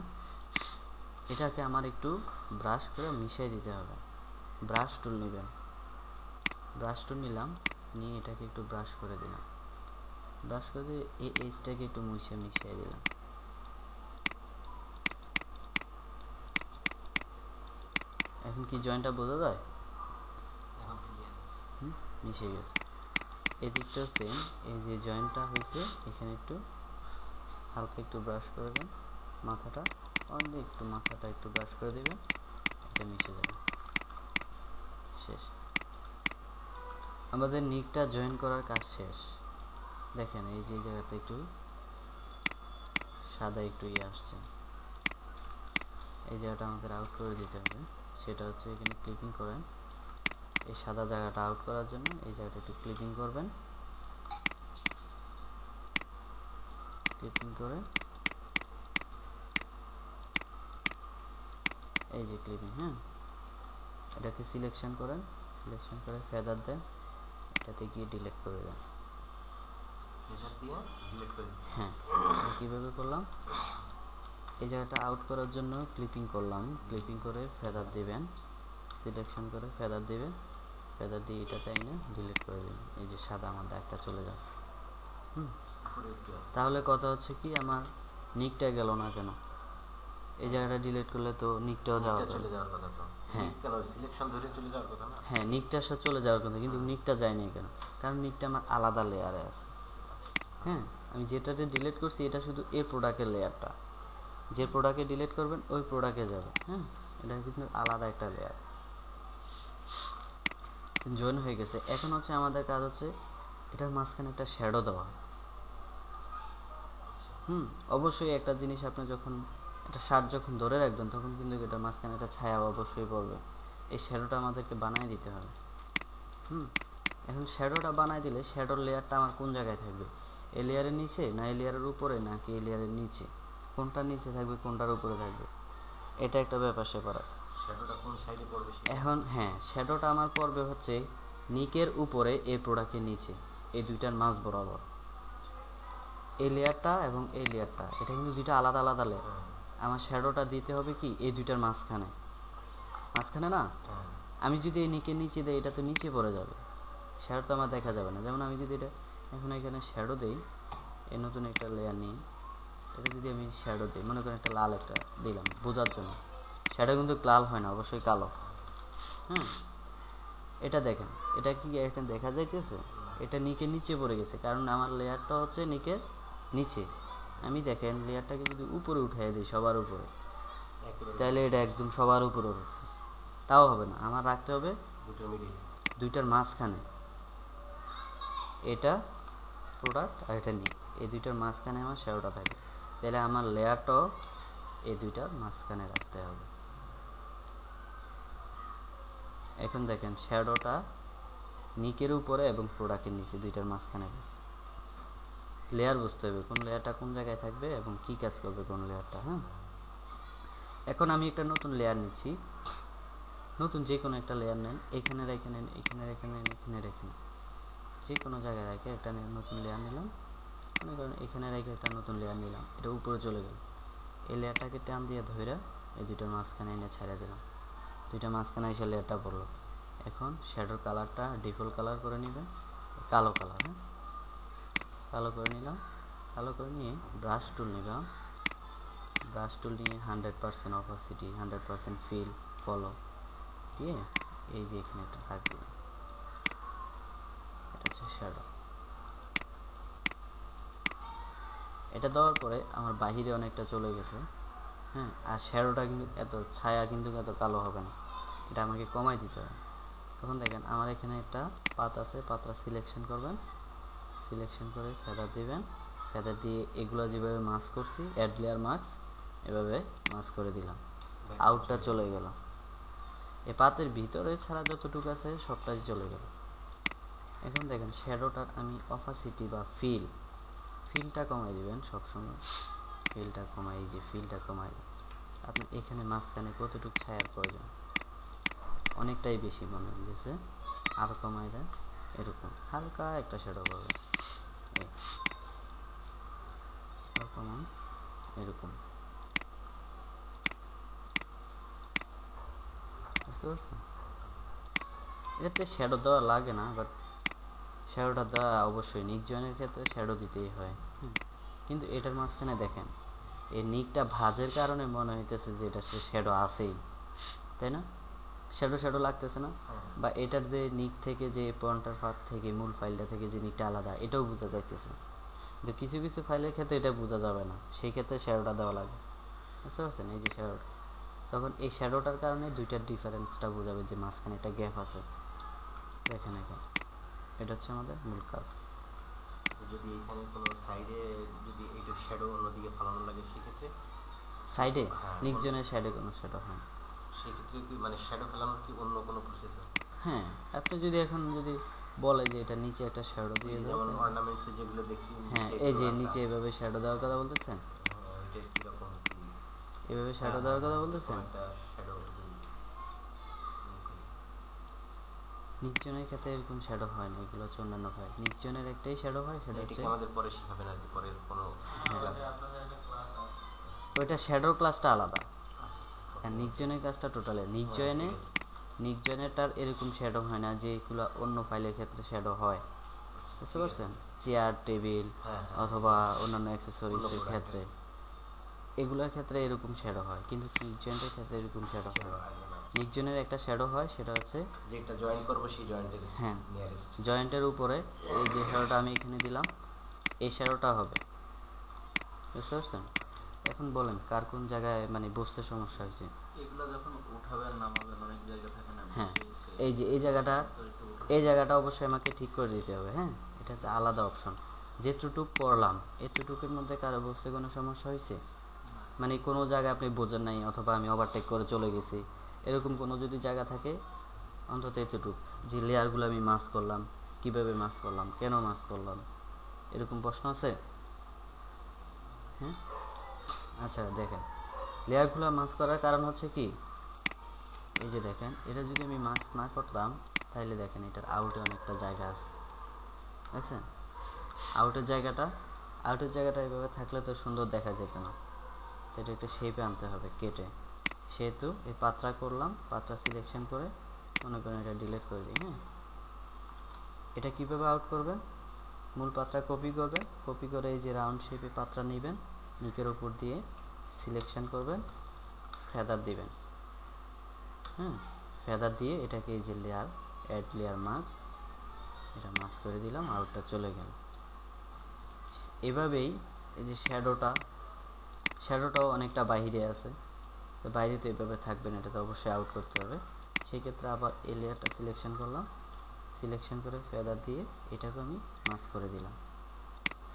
এটাকে আমার একটু ব্রাশ করে মিশিয়ে দিতে হবে। ব্রাশ টুল নেবেন। ব্রাশ টুল নিলাম, নিয়ে এটাকে একটু ব্রাশ করে দিলাম। ব্রাশ করে দিয়ে এই এজটাকে একটু মিশিয়ে দিলাম। এখন কি জয়েন্টটা বোঝা যায়? মিশে গেছে। এদিকটাও সেম। এই যে জয়েন্টটা হয়েছে এখানে একটু হালকা একটু ব্রাশ করে দেন। মাথাটা অনলি একটু, মাথাটা একটু ব্রাশ করে দেবেন, এটা মিশে যাবে। শেষ, আমাদের নিকটা জয়েন করার কাজ শেষ। দেখেন এই যে জায়গাতে একটু সাদা একটু আসছে, এই জায়গাটা আমাদের আউট করে দিতে হবে। সেটা হচ্ছে এখানে ক্লিকিং করেন, এই সাদা জায়গাটা আউট করার জন্য এই জায়গাটা একটু ক্লিকিং করবেন। ক্লিকিং করে এই যে ক্লিপিং, হ্যাঁ, এটাকে সিলেকশন করেন। সিলেকশন করে ফেদার দেন, এটাতে গিয়ে ডিলিট করে দেন। ফেদার দিয়ে ডিলিট করে দিতে। হ্যাঁ, এটা কীভাবে করলাম, এই জায়গাটা আউট করার জন্য ক্লিপিং করলাম, ক্লিপিং করে ফেদার দিবেন, সিলেকশন করে ফেদার দিবেন, ফেদার দিয়ে এটা চাই না ডিলিট করে দিন, এই যে সাদা আমার দাগটা চলে যাবে। তাহলে কথা হচ্ছে কি, আমার নিকটা গেল না কেন, এই জায়গাটা ডিলিট করলে তো নিকটাও চলে যাওয়ার কথা তো। হ্যাঁ কেন সিলেকশন ধরে চলে যাওয়ার কথা না? হ্যাঁ, নিকটার সাথে চলে যাওয়ার কথা, কিন্তু নিকটা যায়নি কেন, কারণ নিকটা আমার আলাদা লেয়ারে আছে। হ্যাঁ, আমি যেটাতে ডিলিট করছি এটা শুধু এই প্রোডাক্টের লেয়ারটা, যে প্রোডাক্টে ডিলিট করবেন ওই প্রোডাক্টে যাবে। হ্যাঁ, এটা কিন্তু আলাদা একটা লেয়ার। জয়েন হয়ে গেছে। এখন হচ্ছে আমাদের কাজ হচ্ছে এটার মাঝখানে একটা শ্যাডো দেওয়া। অবশ্যই একটা জিনিস, আপনি যখন একটা শার্ট যখন ধরে রাখবেন তখন কিন্তু এটার মাঝখানে একটা ছায়া অবশ্যই পড়বে, এই শ্যাডোটা আমাদেরকে বানায় দিতে হবে। এখন শ্যাডোটা বানায় দিলে শ্যাডোর লেয়ারটা আমার কোন জায়গায় থাকবে, এই লেয়ারের নিচে না এই লেয়ারের উপরে নাকি এই লেয়ারের নিচে, কোনটার নিচে থাকবে কোনটার উপরে থাকবে, এটা একটা ব্যাপার স্যাপার আছে। শ্যাডোটা কোন সাইডে পড়বে? এখন হ্যাঁ, শ্যাডোটা আমার পড়বে হচ্ছে নিকের উপরে, এই প্রোডাক্টের নিচে, এই দুইটার মাঝ বরাবর। এই লেয়ারটা এবং এই লেয়ারটা, এটা কিন্তু দুইটা আলাদা আলাদা লেয়ার। আমার শ্যাডোটা দিতে হবে কি এই দুইটার মাঝখানে, মাঝখানে না। আমি যদি এই নিকের নিচে দিই এটা তো নিচে পড়ে যাবে, শ্যাডো তো আমার দেখা যাবে না। যেমন আমি যদি এটা এখন এখানে শ্যাডো দেই, এই নতুন একটা লেয়ার নিই, এটা যদি আমি শ্যাডো দিই, মনে করেন একটা লাল একটা দিলাম বোঝার জন্য, শ্যাডো কিন্তু লাল হয় না, অবশ্যই কালো। এটা দেখেন, এটা কি এখন দেখা যাইতেছে, এটা নিকের নিচে পড়ে গেছে, কারণ আমার লেয়ারটা হচ্ছে নিকের নিচে। আমি দেখেন লেয়ারটাকে যদি উপরে উঠাই দিই সবার উপরে, তাহলে এটা একদম সবার উপরে উঠতেছে, তাও হবে না, আমার রাখতে হবে দুইটার মাঝখানে। এটা প্রোডাক্ট আর এটা নিক, এই দুইটার মাঝখানে আমার শ্যাডোটা থাকে, তাহলে আমার লেয়ারটাও এই দুইটার মাঝখানে রাখতে হবে। এখন দেখেন শ্যাডোটা নিকের উপরে এবং প্রোডাক্টের নিচে দুইটার মাঝখানে লেয়ার বুঝতে হবে কোন লেয়ারটা কোন জায়গায় থাকবে এবং কি কাজ করবে কোন লেয়ারটা। হ্যাঁ, এখন আমি একটা নতুন লেয়ার নিচ্ছি, নতুন যে কোনো একটা লেয়ার নেন, এখানে রেখে নেন, এখানে রেখে নেন, এখানে রেখে নেন, যে কোনো জায়গায় রেখে একটা নতুন লেয়ার নিলাম। মনে করেন এখানে রেখে একটা নতুন লেয়ার নিলাম, এটা উপরে চলে গেল, এই লেয়ারটাকে টান দিয়ে ধরে এই দুইটার মাঝখানে এনে ছেড়ে দিলাম, দুইটা মাঝখানে এসে লেয়ারটা পড়লো। এখন শ্যাডোর কালারটা ডিফল্ট কালার করে নেবেন, কালো কালার। হ্যাঁ, কালো করে নিলাম, কালো করে নিয়ে ব্রাশ টুল নিলাম, ব্রাশ টুল নিয়ে 100% অপাসিটি, 100% ফিল ফলো দিয়ে এই যে এখানে একটা দাগ দিলাম, এটা হচ্ছে শ্যাডো। এটা দেওয়ার পরে আমার বাহিরে অনেকটা চলে গেছে। হ্যাঁ, আর শ্যাডোটা কিন্তু এত ছায়া কিন্তু এত কালো হবে না, এটা আমাকে কমাই দিতে হবে। তখন দেখেন আমার এখানে একটা পাত আছে, পাতটা সিলেকশন করবেন, সিলেকশন করে ফেদার দিবেন, ফেদার দিয়ে এগুলো যেভাবে মাস্ক করছি অ্যাড লেয়ার মাস্ক, এভাবে মাস্ক করে দিলাম, আউটটা চলে গেল, এই পাতের ভিতরে ছাড়া যতটুকু আছে সবটাই চলে গেল। এখন দেখেন শ্যাডোটার আমি অপাসিটি বা ফিলটা কমাই দিবেন সবসময়, ফিলটা কমাই, এই যে ফিলটা কমাই, আপনি এখানে মাঝখানে কতটুকু ছায়ার প্রয়োজন, অনেকটাই বেশি মনে হয়েছে, আরও কমাই দেন, এরকম হালকা একটা শ্যাডো পাবেন, কমান এরকম, বুঝতে পারছেন? এটাতে শ্যাডো দেওয়া লাগে না, বাট শ্যাডোটা দেওয়া অবশ্যই, নিক জয়েনের ক্ষেত্রে শ্যাডো দিতেই হয়। কিন্তু এটার মাঝখানে দেখেন এই নিকটা ভাঁজের কারণে মনে হইতেছে যে এটা শ্যাডো আছেই, তাই না? শ্যাডো শ্যাডো লাগতেছে না? বা এটার যে নিক থেকে যে পয়েন্টার পাথ থেকে মূল ফাইলটা থেকে যে নিকটা আলাদা, এটাও বোঝা যাইতেছে, কিন্তু কিছু কিছু ফাইলের ক্ষেত্রে এটা বোঝা যাবে না, সেই ক্ষেত্রে শ্যাডোটা দেওয়া লাগে, বুঝতে পারছেন? এই যে শ্যাডোটা, তখন এই শ্যাডোটার কারণে দুইটার ডিফারেন্সটা বোঝাবে যে মাঝখানে একটা গ্যাপ আছে। দেখেন এখন এটা হচ্ছে আমাদের মূল কাজ। যদি এখানে কোনো সাইডে যদি এটা শ্যাডো অন্যদিকে ফালানো লাগে সেক্ষেত্রে সাইডে নিকজনের সাইডে কোনো শ্যাডো হয়, সেক্ষেত্রে কি মানে শ্যাডো ফেলানোর কি অন্য কোনো প্রসেস আছে? হ্যাঁ, আপনি যদি এখন যদি বলে যে এটা নিচে একটা শ্যাডো দিয়ে দাও, যেমন অর্নামেন্টসে যেগুলো দেখি, হ্যাঁ এই যে নিচে এভাবে শ্যাডো দেওয়ার কথা বলতেছেন, এটা কি রকম এভাবে শ্যাডো দেওয়ার কথা বলতেছেন, নিচজনের ক্ষেত্রে এরকম শ্যাডো হয় না, এগুলো হচ্ছে অন্যান্য ফাইল। নিচজনের একটাই শ্যাডো হয়, সেটা এটাকে হচ্ছে আমাদের পরে শেখাবেন আর কি, পরের কোনো ক্লাসে। ওইটা শ্যাডোর ক্লাসটা আলাদা, আর নিচজনের ক্লাসটা টোটালে। নিচজনেরটার এরকম শ্যাডো হয় না যেগুলো অন্য ফাইলের ক্ষেত্রে শ্যাডো হয়, বুঝতে পারছেন? চেয়ার, টেবিল অথবা অন্যান্য অ্যাক্সেসরিজের ক্ষেত্রে, এগুলোর ক্ষেত্রে এরকম শ্যাডো হয়, কিন্তু নিচজনের ক্ষেত্রে এরকম শ্যাডো হয় না। নিচজনের একটা শ্যাডো হয়, সেটা হচ্ছে যেটা জয়েন করব সেই জয়েন্টের হ্যাঁ নিয়ারেস্ট জয়েন্টের উপরে এই যে শ্যাডোটা আমি এখানে দিলাম, এই শ্যাডোটা হবে, বুঝতে পারছেন? এখন বলেন কার কোন জায়গায় মানে বুঝতে সমস্যা হয়েছে? এগুলো যখন উঠাবেন নামাবেন অনেক জায়গা থাকে না, হ্যাঁ এই যে এই জায়গাটা অবশ্যই আমাকে ঠিক করে দিতে হবে। হ্যাঁ, এটা হচ্ছে আলাদা অপশন। যেটুকু পড়লাম এতটুকুর মধ্যে কারো বুঝতে কোনো সমস্যা হয়েছে? মানে কোনো জায়গায় আপনি বোঝেন নাই, অথবা আমি ওভারটেক করে চলে গেছি, এরকম কোনো যদি জায়গা থাকে অন্তত এতটুকু, যে লেয়ারগুলো আমি মাস করলাম, কিভাবে মাস করলাম, কেন মাস করলাম, এরকম প্রশ্ন আছে? হ্যাঁ, আচ্ছা দেখেন, লেয়ারগুলো মাস করার কারণ হচ্ছে কি, এই যে দেখেন এটা যদি আমি মাস না করতাম তাহলে দেখেন এটার আউটে অনেকটা জায়গা আছে, দেখছেন? আউটের জায়গাটা এইভাবে থাকলে তো সুন্দর দেখা যেত না, তো এটা একটা শেপে আনতে হবে কেটে। সেহেতু এই পাত্রা করলাম, পাত্রা সিলেকশন করে মনে করেন এটা ডিলিট করে দিই। হ্যাঁ, এটা কিভাবে আউট করবেন? মূল পাত্রা কপি করে এই যে রাউন্ড শেপে পাত্রা নেবেন, নিকের উপর দিয়ে সিলেকশন করবেন, ফেদার দিবেন। হ্যাঁ, ফেদার দিয়ে এটাকে এই যে লেয়ার, অ্যাড লেয়ার মাস্ক, এটা মাস্ক করে দিলাম, আউটটা চলে গেল। এভাবেই এই যে শ্যাডোটাও অনেকটা বাইরে আছে, তো বাইরে তো এভাবে থাকবে না, এটা তো অবশ্যই আউট করতে হবে। সেই ক্ষেত্রে আবার এই লেয়ারটা সিলেকশন করলাম, সিলেকশন করে ফেদার দিয়ে এটাকে আমি মাস্ক করে দিলাম।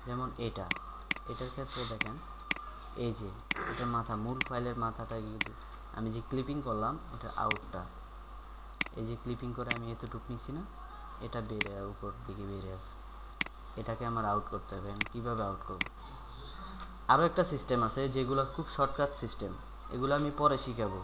যেমন এটার ক্ষেত্রে দেখেন এই যে এটার মাথা, মূল ফাইলের মাথাটা কিন্তু আমি যে ক্লিপিং করলাম এটার আউটটা, এই যে ক্লিপিং করে আমি এতটুকু নিচ্ছি না, এটা বেড়ে উপর দিকে বেড়ে আসে, এটাকে আমার আউট করতে হবে। আমি কীভাবে আউট করব? আরও একটা সিস্টেম আছে যেগুলো খুব শর্টকাট সিস্টেম, এগুলো আমি পরে শিখাবো।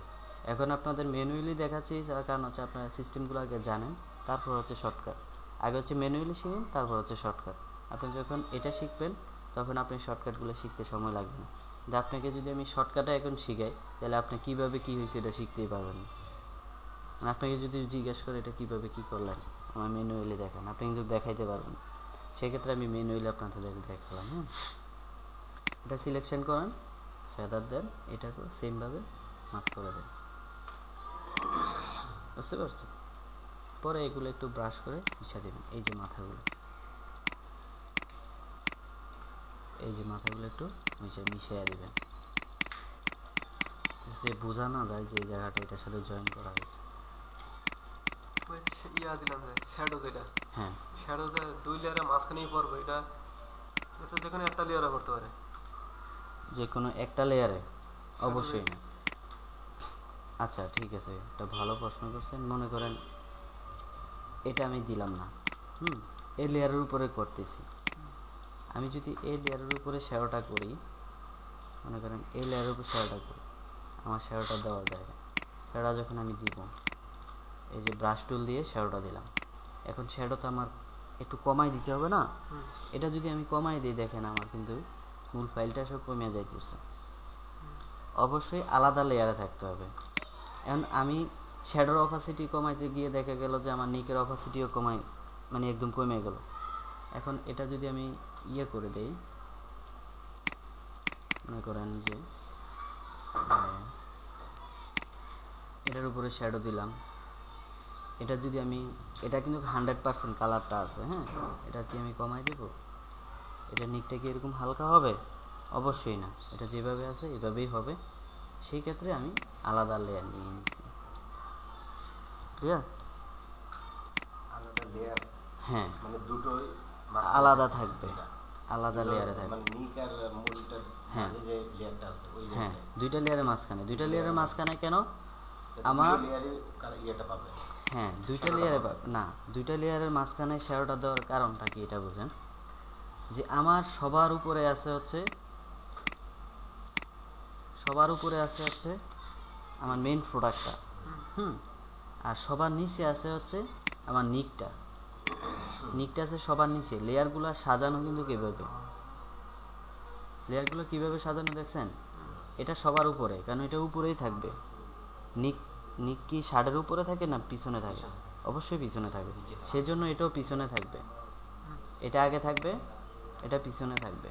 এখন আপনাদের ম্যানুয়ালি দেখাচ্ছি, যার কারণ হচ্ছে আপনারা সিস্টেমগুলো আগে জানেন, তারপর হচ্ছে শর্টকাট। আগে হচ্ছে ম্যানুয়ালি শিখেন, তারপর হচ্ছে শর্টকাট। আপনি যখন এটা শিখবেন তখন আপনি শর্টকাটগুলো শিখতে সময় লাগবে না। কিন্তু আপনাকে যদি আমি শর্টকাটে এখন শিখাই তাহলে আপনি কীভাবে কী হয়েছে এটা শিখতেই পারবেন না। আপনাকে যদি জিজ্ঞেস করে এটা কীভাবে কী করলেন, আমার ম্যানুয়ালি দেখান, আপনি কিন্তু দেখাইতে পারবেন। সেক্ষেত্রে আমি ম্যানুয়ালি আপনাদের দেখালাম। হ্যাঁ, এটা সিলেকশন করেন, ফেদার দেন, এটাকে সেমভাবে মার্ক করে দেন, বুঝতে পারছেন? পরে এগুলো একটু ব্রাশ করে মিশিয়ে দেবেন। এই যে মাথাগুলো একটু মিশিয়ে দেবেন, যাতে বোঝা না যায় যে এই জায়গাটা এটার সাথে জয়েন করা হয়েছে। দিলাম শ্যাডো, যেটা হ্যাঁ, শ্যাডো দুই লেয়ারের মাঝখানেই পড়বে, এটা যেখানে একটা লেয়ারে করতে পারে, যে কোনো একটা লেয়ারে অবশ্যই না। আচ্ছা ঠিক আছে, এটা ভালো প্রশ্ন করছেন। মনে করেন এটা আমি দিলাম না, এই লেয়ারের উপরে করতেছি, আমি যদি এই লেয়ারের উপরে শ্যাডোটা করি, মনে করেন এই লেয়ারের উপর শ্যাডোটা করি, আমার শ্যাডোটা দেওয়া যায়, শ্যাডোটা যখন আমি দিব, এই যে ব্রাশ টুল দিয়ে শ্যাডোটা দিলাম, এখন শ্যাডোটা আমার একটু কমাই দিতে হবে না? এটা যদি আমি কমাই দিই, দেখেন আমার কিন্তু মূল ফাইলটা সব কমে যাইতেছে। অবশ্যই আলাদা লেয়ারে থাকতে হবে। এখন আমি শ্যাডোর অপাসিটি কমাইতে গিয়ে দেখা গেল যে আমার নিকের অপাসিটিও মানে একদম কমে গেল। এখন এটা যদি আমি করে দেই, মনে করেন যে এটার উপরে শ্যাডো দিলাম, এটা যদি আমি, এটা কিন্তু 100% কালারটা আছে। হ্যাঁ, এটা কি আমি কমাই দেব? এটা নিকটা কি এরকম হালকা হবে? অবশ্যই না, এটা যেভাবে আছে এভাবেই হবে। সেই ক্ষেত্রে আমি আলাদা লেয়ার নিয়ে নিচ্ছি। আলাদা লেয়ার, হ্যাঁ, মানে দুটোই আলাদা থাকবে, আলাদা লেয়ারে থাকবে। মানে নিক আর মূলটার মাঝে যে লেয়ারটা আছে ওই হ্যাঁ, লেয়ারটা, দুইটা লেয়ারের মাঝখানে কেন আমার ইয়েটা পাবে? হ্যাঁ, দুইটা লেয়ারের মাঝখানে শ্যাডোটা দেওয়ার কারণটা কি এটা বুঝেন, যে আমার সবার উপরে আছে হচ্ছে আমার মেইন প্রোডাক্টটা, আর সবার নিচে আছে হচ্ছে আমার নিকটা আছে সবার নিচে। লেয়ারগুলো সাজানো কিন্তু কিভাবে সাজানো দেখছেন? এটা সবার উপরে, কারণ এটা উপরেই থাকবে। নিক কি শার্টের উপরে থাকে না পিছনে থাকে? অবশ্যই পিছনে থাকে, সেজন্য এটাও পিছনে থাকবে। এটা আগে থাকবে, এটা পিছনে থাকবে।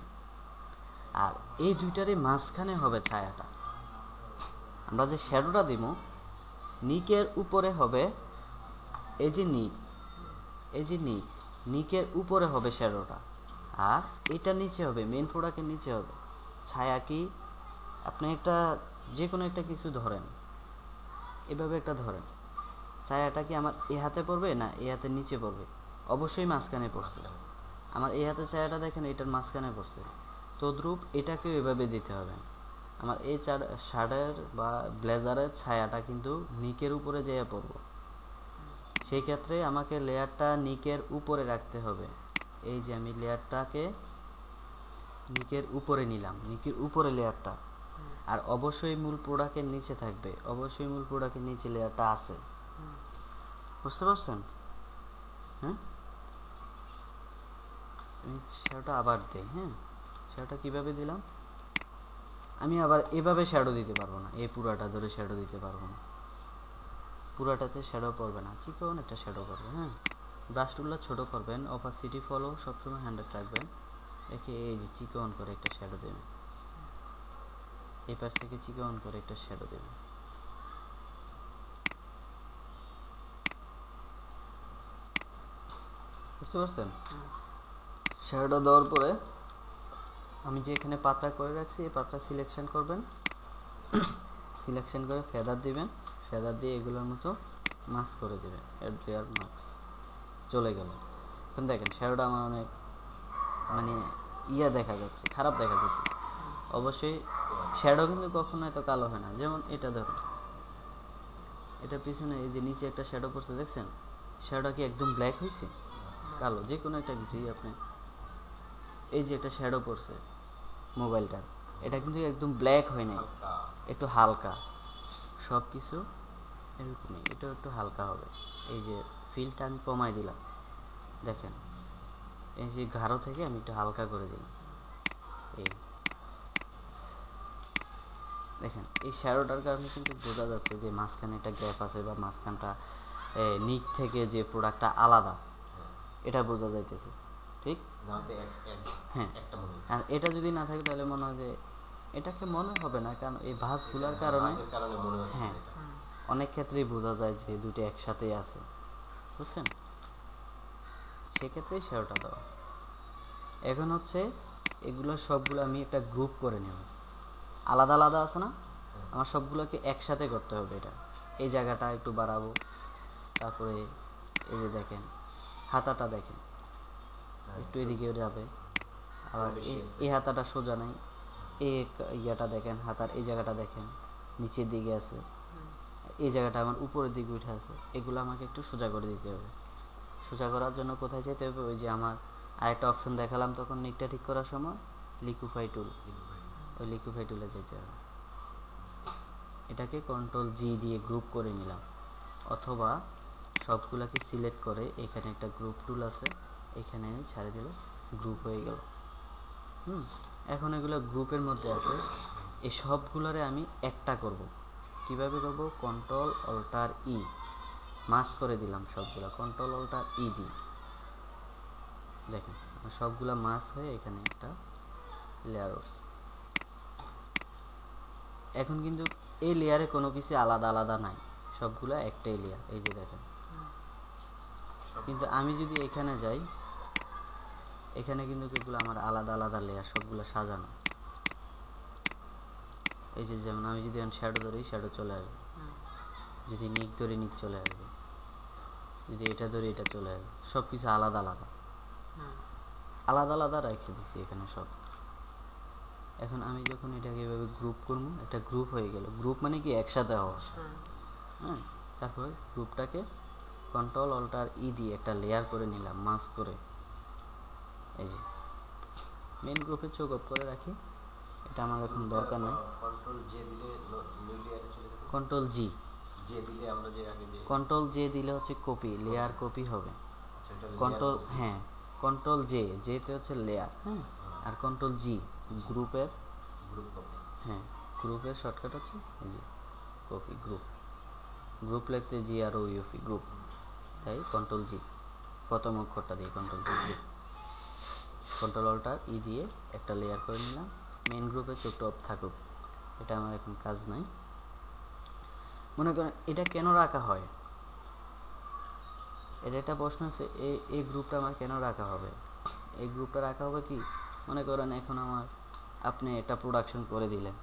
আর এই দুইটারই মাঝখানে হবে ছায়াটা। আমরা যে শ্যাডোটা দিব, নিকের উপরে হবে এই যে নিকের উপরে হবে শ্যাডোটা, আর এটা নিচে হবে, মেইন প্রোডাক্টের নিচে হবে। ছায়া কি, আপনি একটা যে কোনো একটা কিছু ধরেন, এভাবে একটা ধরেন, ছায়াটা কি আমার এ হাতে পড়বে না এ হাতের নিচে পড়বে? অবশ্যই মাঝখানে পড়ছে। আমার এই হাতে ছায়াটা দেখেন, এটার মাঝখানে পড়ছে। তদ্রূপ এটাকেও এভাবে দিতে হবে। আমার এই শার্টের বা ব্লেজারের ছায়াটা কিন্তু নিকের উপরে যেয়ে পড়ব। সেই ক্ষেত্রে আমাকে লেয়ারটা নিকের উপরে রাখতে হবে। এই যে আমি লেয়ারটাকে নিকের উপরে নিলাম, নিকের উপরে লেয়ারটা। আর অবশ্যই মূল প্রোডাক্টের নিচে থাকবে, অবশ্যই মূল প্রোডাক্টের নিচে লেয়ারটা আছে। বুঝতে পারছেন? হ্যাঁ, আমি শ্যাডোটা আবার দিই। হ্যাঁ, শ্যাডোটা কিভাবে দিলাম? আমি আবার এভাবে শ্যাডো দিতে পারবো না, এই পুরাটা ধরে শ্যাডো দিতে পারবো না, পুরাটাতে শ্যাডো পড়বে না, চিকন একটা শ্যাডো করবে। হ্যাঁ, ব্রাশ টুলটা ছোট করবেন, অপাসিটি ফলো সবসময় 100 রাখবেন, রেখে এই যে চিকন করে একটা শ্যাডো দেবেন। এই পাশ থেকে চিকন করে একটা শ্যাডো দেবেন। বুঝতে পারছেন? শ্যাডো দেওয়ার পরে আমি যে এখানে পাতা করে রাখছি, এই পাতা সিলেকশন করবেন, সিলেকশন করে ফেদার দিবেন, ফেদার দিয়ে এগুলোর মতো মাস্ক করে দেবেন, অ্যাড লেয়ার মাস্ক। চলে গেল। এখন দেখেন শ্যাডোটা আমার অনেক মানে দেখা যাচ্ছে, খারাপ দেখা যাচ্ছে। অবশ্যই শ্যাডো কিন্তু কখনো এত কালো হয় না। যেমন এটা ধরুন, এটা পিছনে এই যে নিচে একটা শ্যাডো পড়ছে, দেখছেন? শ্যাডোটা কি একদম ব্ল্যাক হয়েছে? কালো যে কোনো একটা কিছুই আপনি, এই যে একটা শ্যাডো পড়ছে মোবাইলটার, এটা কিন্তু একদম ব্ল্যাক হয় নাই, একটু হালকা। সব কিছু এরকমই, এটাও একটু হালকা হবে। এই যে ফিলটা আমি কমাই দিলাম, দেখেন এই যে গাঢ় থেকে আমি একটু হালকা করে দিই। এই দেখেন এই শ্যাডোটার কারণে কিন্তু বোঝা যাচ্ছে যে মাঝখানে একটা গ্যাপ আছে, বা মাঝখানটা নিক থেকে যে প্রোডাক্টটা আলাদা, এটা বোঝা যাইতেছে। ঠিক? হ্যাঁ, আর এটা যদি না থাকে তাহলে মনে হয় যে, এটাকে মনে হবে না, কারণ এই ভাঁজগুলোর কারণে হ্যাঁ অনেক ক্ষেত্রেই বোঝা যায় যে দুটো একসাথেই আছে। বুঝছেন? সেক্ষেত্রেই শ্যাডোটা দেওয়া। এখন হচ্ছে এগুলো সবগুলো আমি একটা গ্রুপ করে নেব। আলাদা আলাদা আছে না, আমার সবগুলোকে একসাথে করতে হবে। এটা এই জায়গাটা একটু বাড়াবো, তারপরে এই যে দেখেন হাতাটা দেখেন একটু এদিকে যাবে, আবার এই হাতাটা সোজা নাই, এই ইয়াটা দেখেন হাতার এই জায়গাটা দেখেন নিচের দিকে আছে, এই জায়গাটা আমার উপরের দিকে উঠে আছে। এগুলো আমাকে একটু সোজা করে দিতে হবে। সোজা করার জন্য কোথায় যেতে হবে? ওই যে আমার আরেকটা অপশন দেখালাম তখন নিকটা ঠিক করার সময়, লিকুইফাই টুল, ওই লিকুইফাই টুলে যেতে হবে। এটাকে কন্ট্রোল জি দিয়ে গ্রুপ করে নিলাম, অথবা সবগুলোকে সিলেক্ট করে এখানে একটা গ্রুপ টুল আছে, এখানে আমি ছাড়ে দিলে গ্রুপ হয়ে গেল। এখন এগুলো গ্রুপের মধ্যে আছে, এই সবগুলোরে আমি একটা করব। কিভাবে করব? কন্ট্রোল অল্টার ই, মাস করে দিলাম সবগুলা, কন্ট্রোল অল্টার ই দিই। দেখেন সবগুলা মাস হয়ে এখানে একটা লেয়ার উঠছে। এখন কিন্তু এই লেয়ারে কোনো কিছু আলাদা আলাদা নাই, সবগুলা একটাই লেয়ার। এই যে দেখেন, কিন্তু আমি যদি এখানে যাই, এখানে কিন্তু এগুলো আমার আলাদা আলাদা লেয়ার, সবগুলো সাজানো। এই যে যেমন আমি যদি শ্যাডো ধরি, শ্যাডো চলে আসবে, যদি নিক ধরি নিক চলে আসবে, যদি এটা ধরি এটা চলে আসবে। সব কিছু আলাদা আলাদা আলাদা আলাদা রেখে দিচ্ছি এখানে সব। এখন আমি যখন এটাকে এভাবে গ্রুপ করবো, একটা গ্রুপ হয়ে গেল। গ্রুপ মানে কি? একসাথে হওয়া। হ্যাঁ, তারপর গ্রুপটাকে কন্ট্রোল অল্টার ই দিয়ে একটা লেয়ার করে নিলাম, মাস্ক করে। এই যে মেন গ্রুপে চোখ অফ করে রাখি, এটা আমার এখন দরকার নেই। কন্ট্রোল জে দিলে নিউ লেয়ারে চলে যাবে। কন্ট্রোল জি, যে দিলে আমরা যে আগে যে কন্ট্রোল জে দিলে হচ্ছে কপি, লেয়ার কপি হবে। আচ্ছা, এটা কন্ট্রোল layer copy। হ্যাঁ, কন্ট্রোল জে, জেতে হচ্ছে লেয়ার, হ্যাঁ, আর কন্ট্রোল জি গ্রুপের, গ্রুপ কপি। হ্যাঁ গ্রুপের শর্টকাট হচ্ছে এই যে কপি, গ্রুপ, গ্রুপ লিখতে G R O UP group, তাই কন্ট্রোল জি প্রথম অক্ষরটা দিয়ে control G group, control alt E দিয়ে একটা লেয়ার করে নিলাম। মেন গ্রুপে চোখটা অফ থাকুক, এটা আমার এখন কাজ নাই। মনে করেন এটা কেন রাখা হয়, এটা একটা প্রশ্ন আছে, এই গ্রুপটা আমার কেন রাখা হবে। এই গ্রুপটা রাখা হবে কি, মনে করেন এখন আপনি এটা প্রোডাকশন করে দিলেন,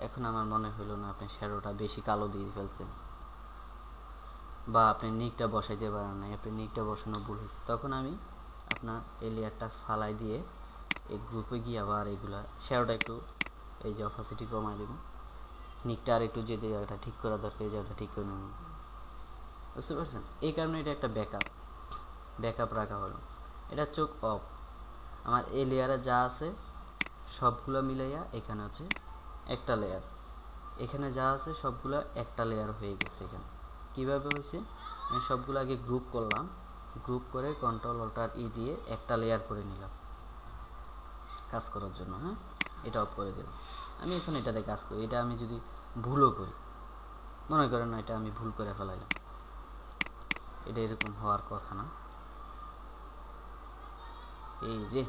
এখন আমার মনে হলো না আপনি শ্যাডোটা বেশি কালো দিয়ে ফেলছেন, বা আপনি নিকটা বসাইতে পারেন না, আপনি নিকটা বসানো ভুল হয়েছে, তখন আমি আপনার এই লেয়ারটা ফালাই দিয়ে এই গ্রুপে গিয়ে আবার এইগুলা শ্যাডোটা একটু এই যে অপাসিটি কমাই দেব, নিকটা আর একটু যে জায়গাটা ঠিক করা দরকার এই জায়গাটা ঠিক করে নেব, বুঝতে পারছেন। এই কারণে এটা একটা ব্যাকআপ রাখা হলো। এটা চোখ অফ, আমার এই লেয়ারে যা আছে সবগুলো মিলাইয়া এখানে হচ্ছে একটা লেয়ার, এখানে যা আছে সবগুলো একটা লেয়ার হয়ে গেছে। এখানে কিভাবে হয়েছে, আমি সবগুলো আগে গ্রুপ করলাম, গ্রুপ করে কন্ট্রোল অল্টার ই দিয়ে একটা লেয়ার করে নিলাম কাজ করার জন্য, হ্যাঁ, এটা অফ করে দিলাম। আমি এখন এটাতে কাজ করি, এটা আমি যদি ভুলও করি, মনে করেন না এটা আমি ভুল করে ফেলাইলাম, এটা এরকম হওয়ার কথা না। এই রে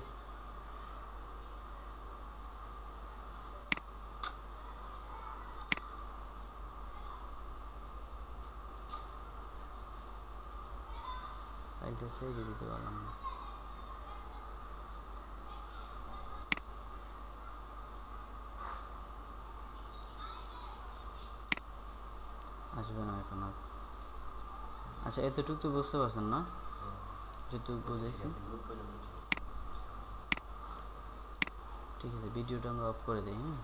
ফাইলটা সেভ দিতে পারলাম না। আসবে না এখন আর। আচ্ছা এতটুকু তো বুঝতে পারছেন না, যেটুকু বুঝেছি গ্রুপ পর্যন্ত ছিল। ঠিক আছে। ভিডিওটা আমরা অফ করে দিই, হ্যাঁ।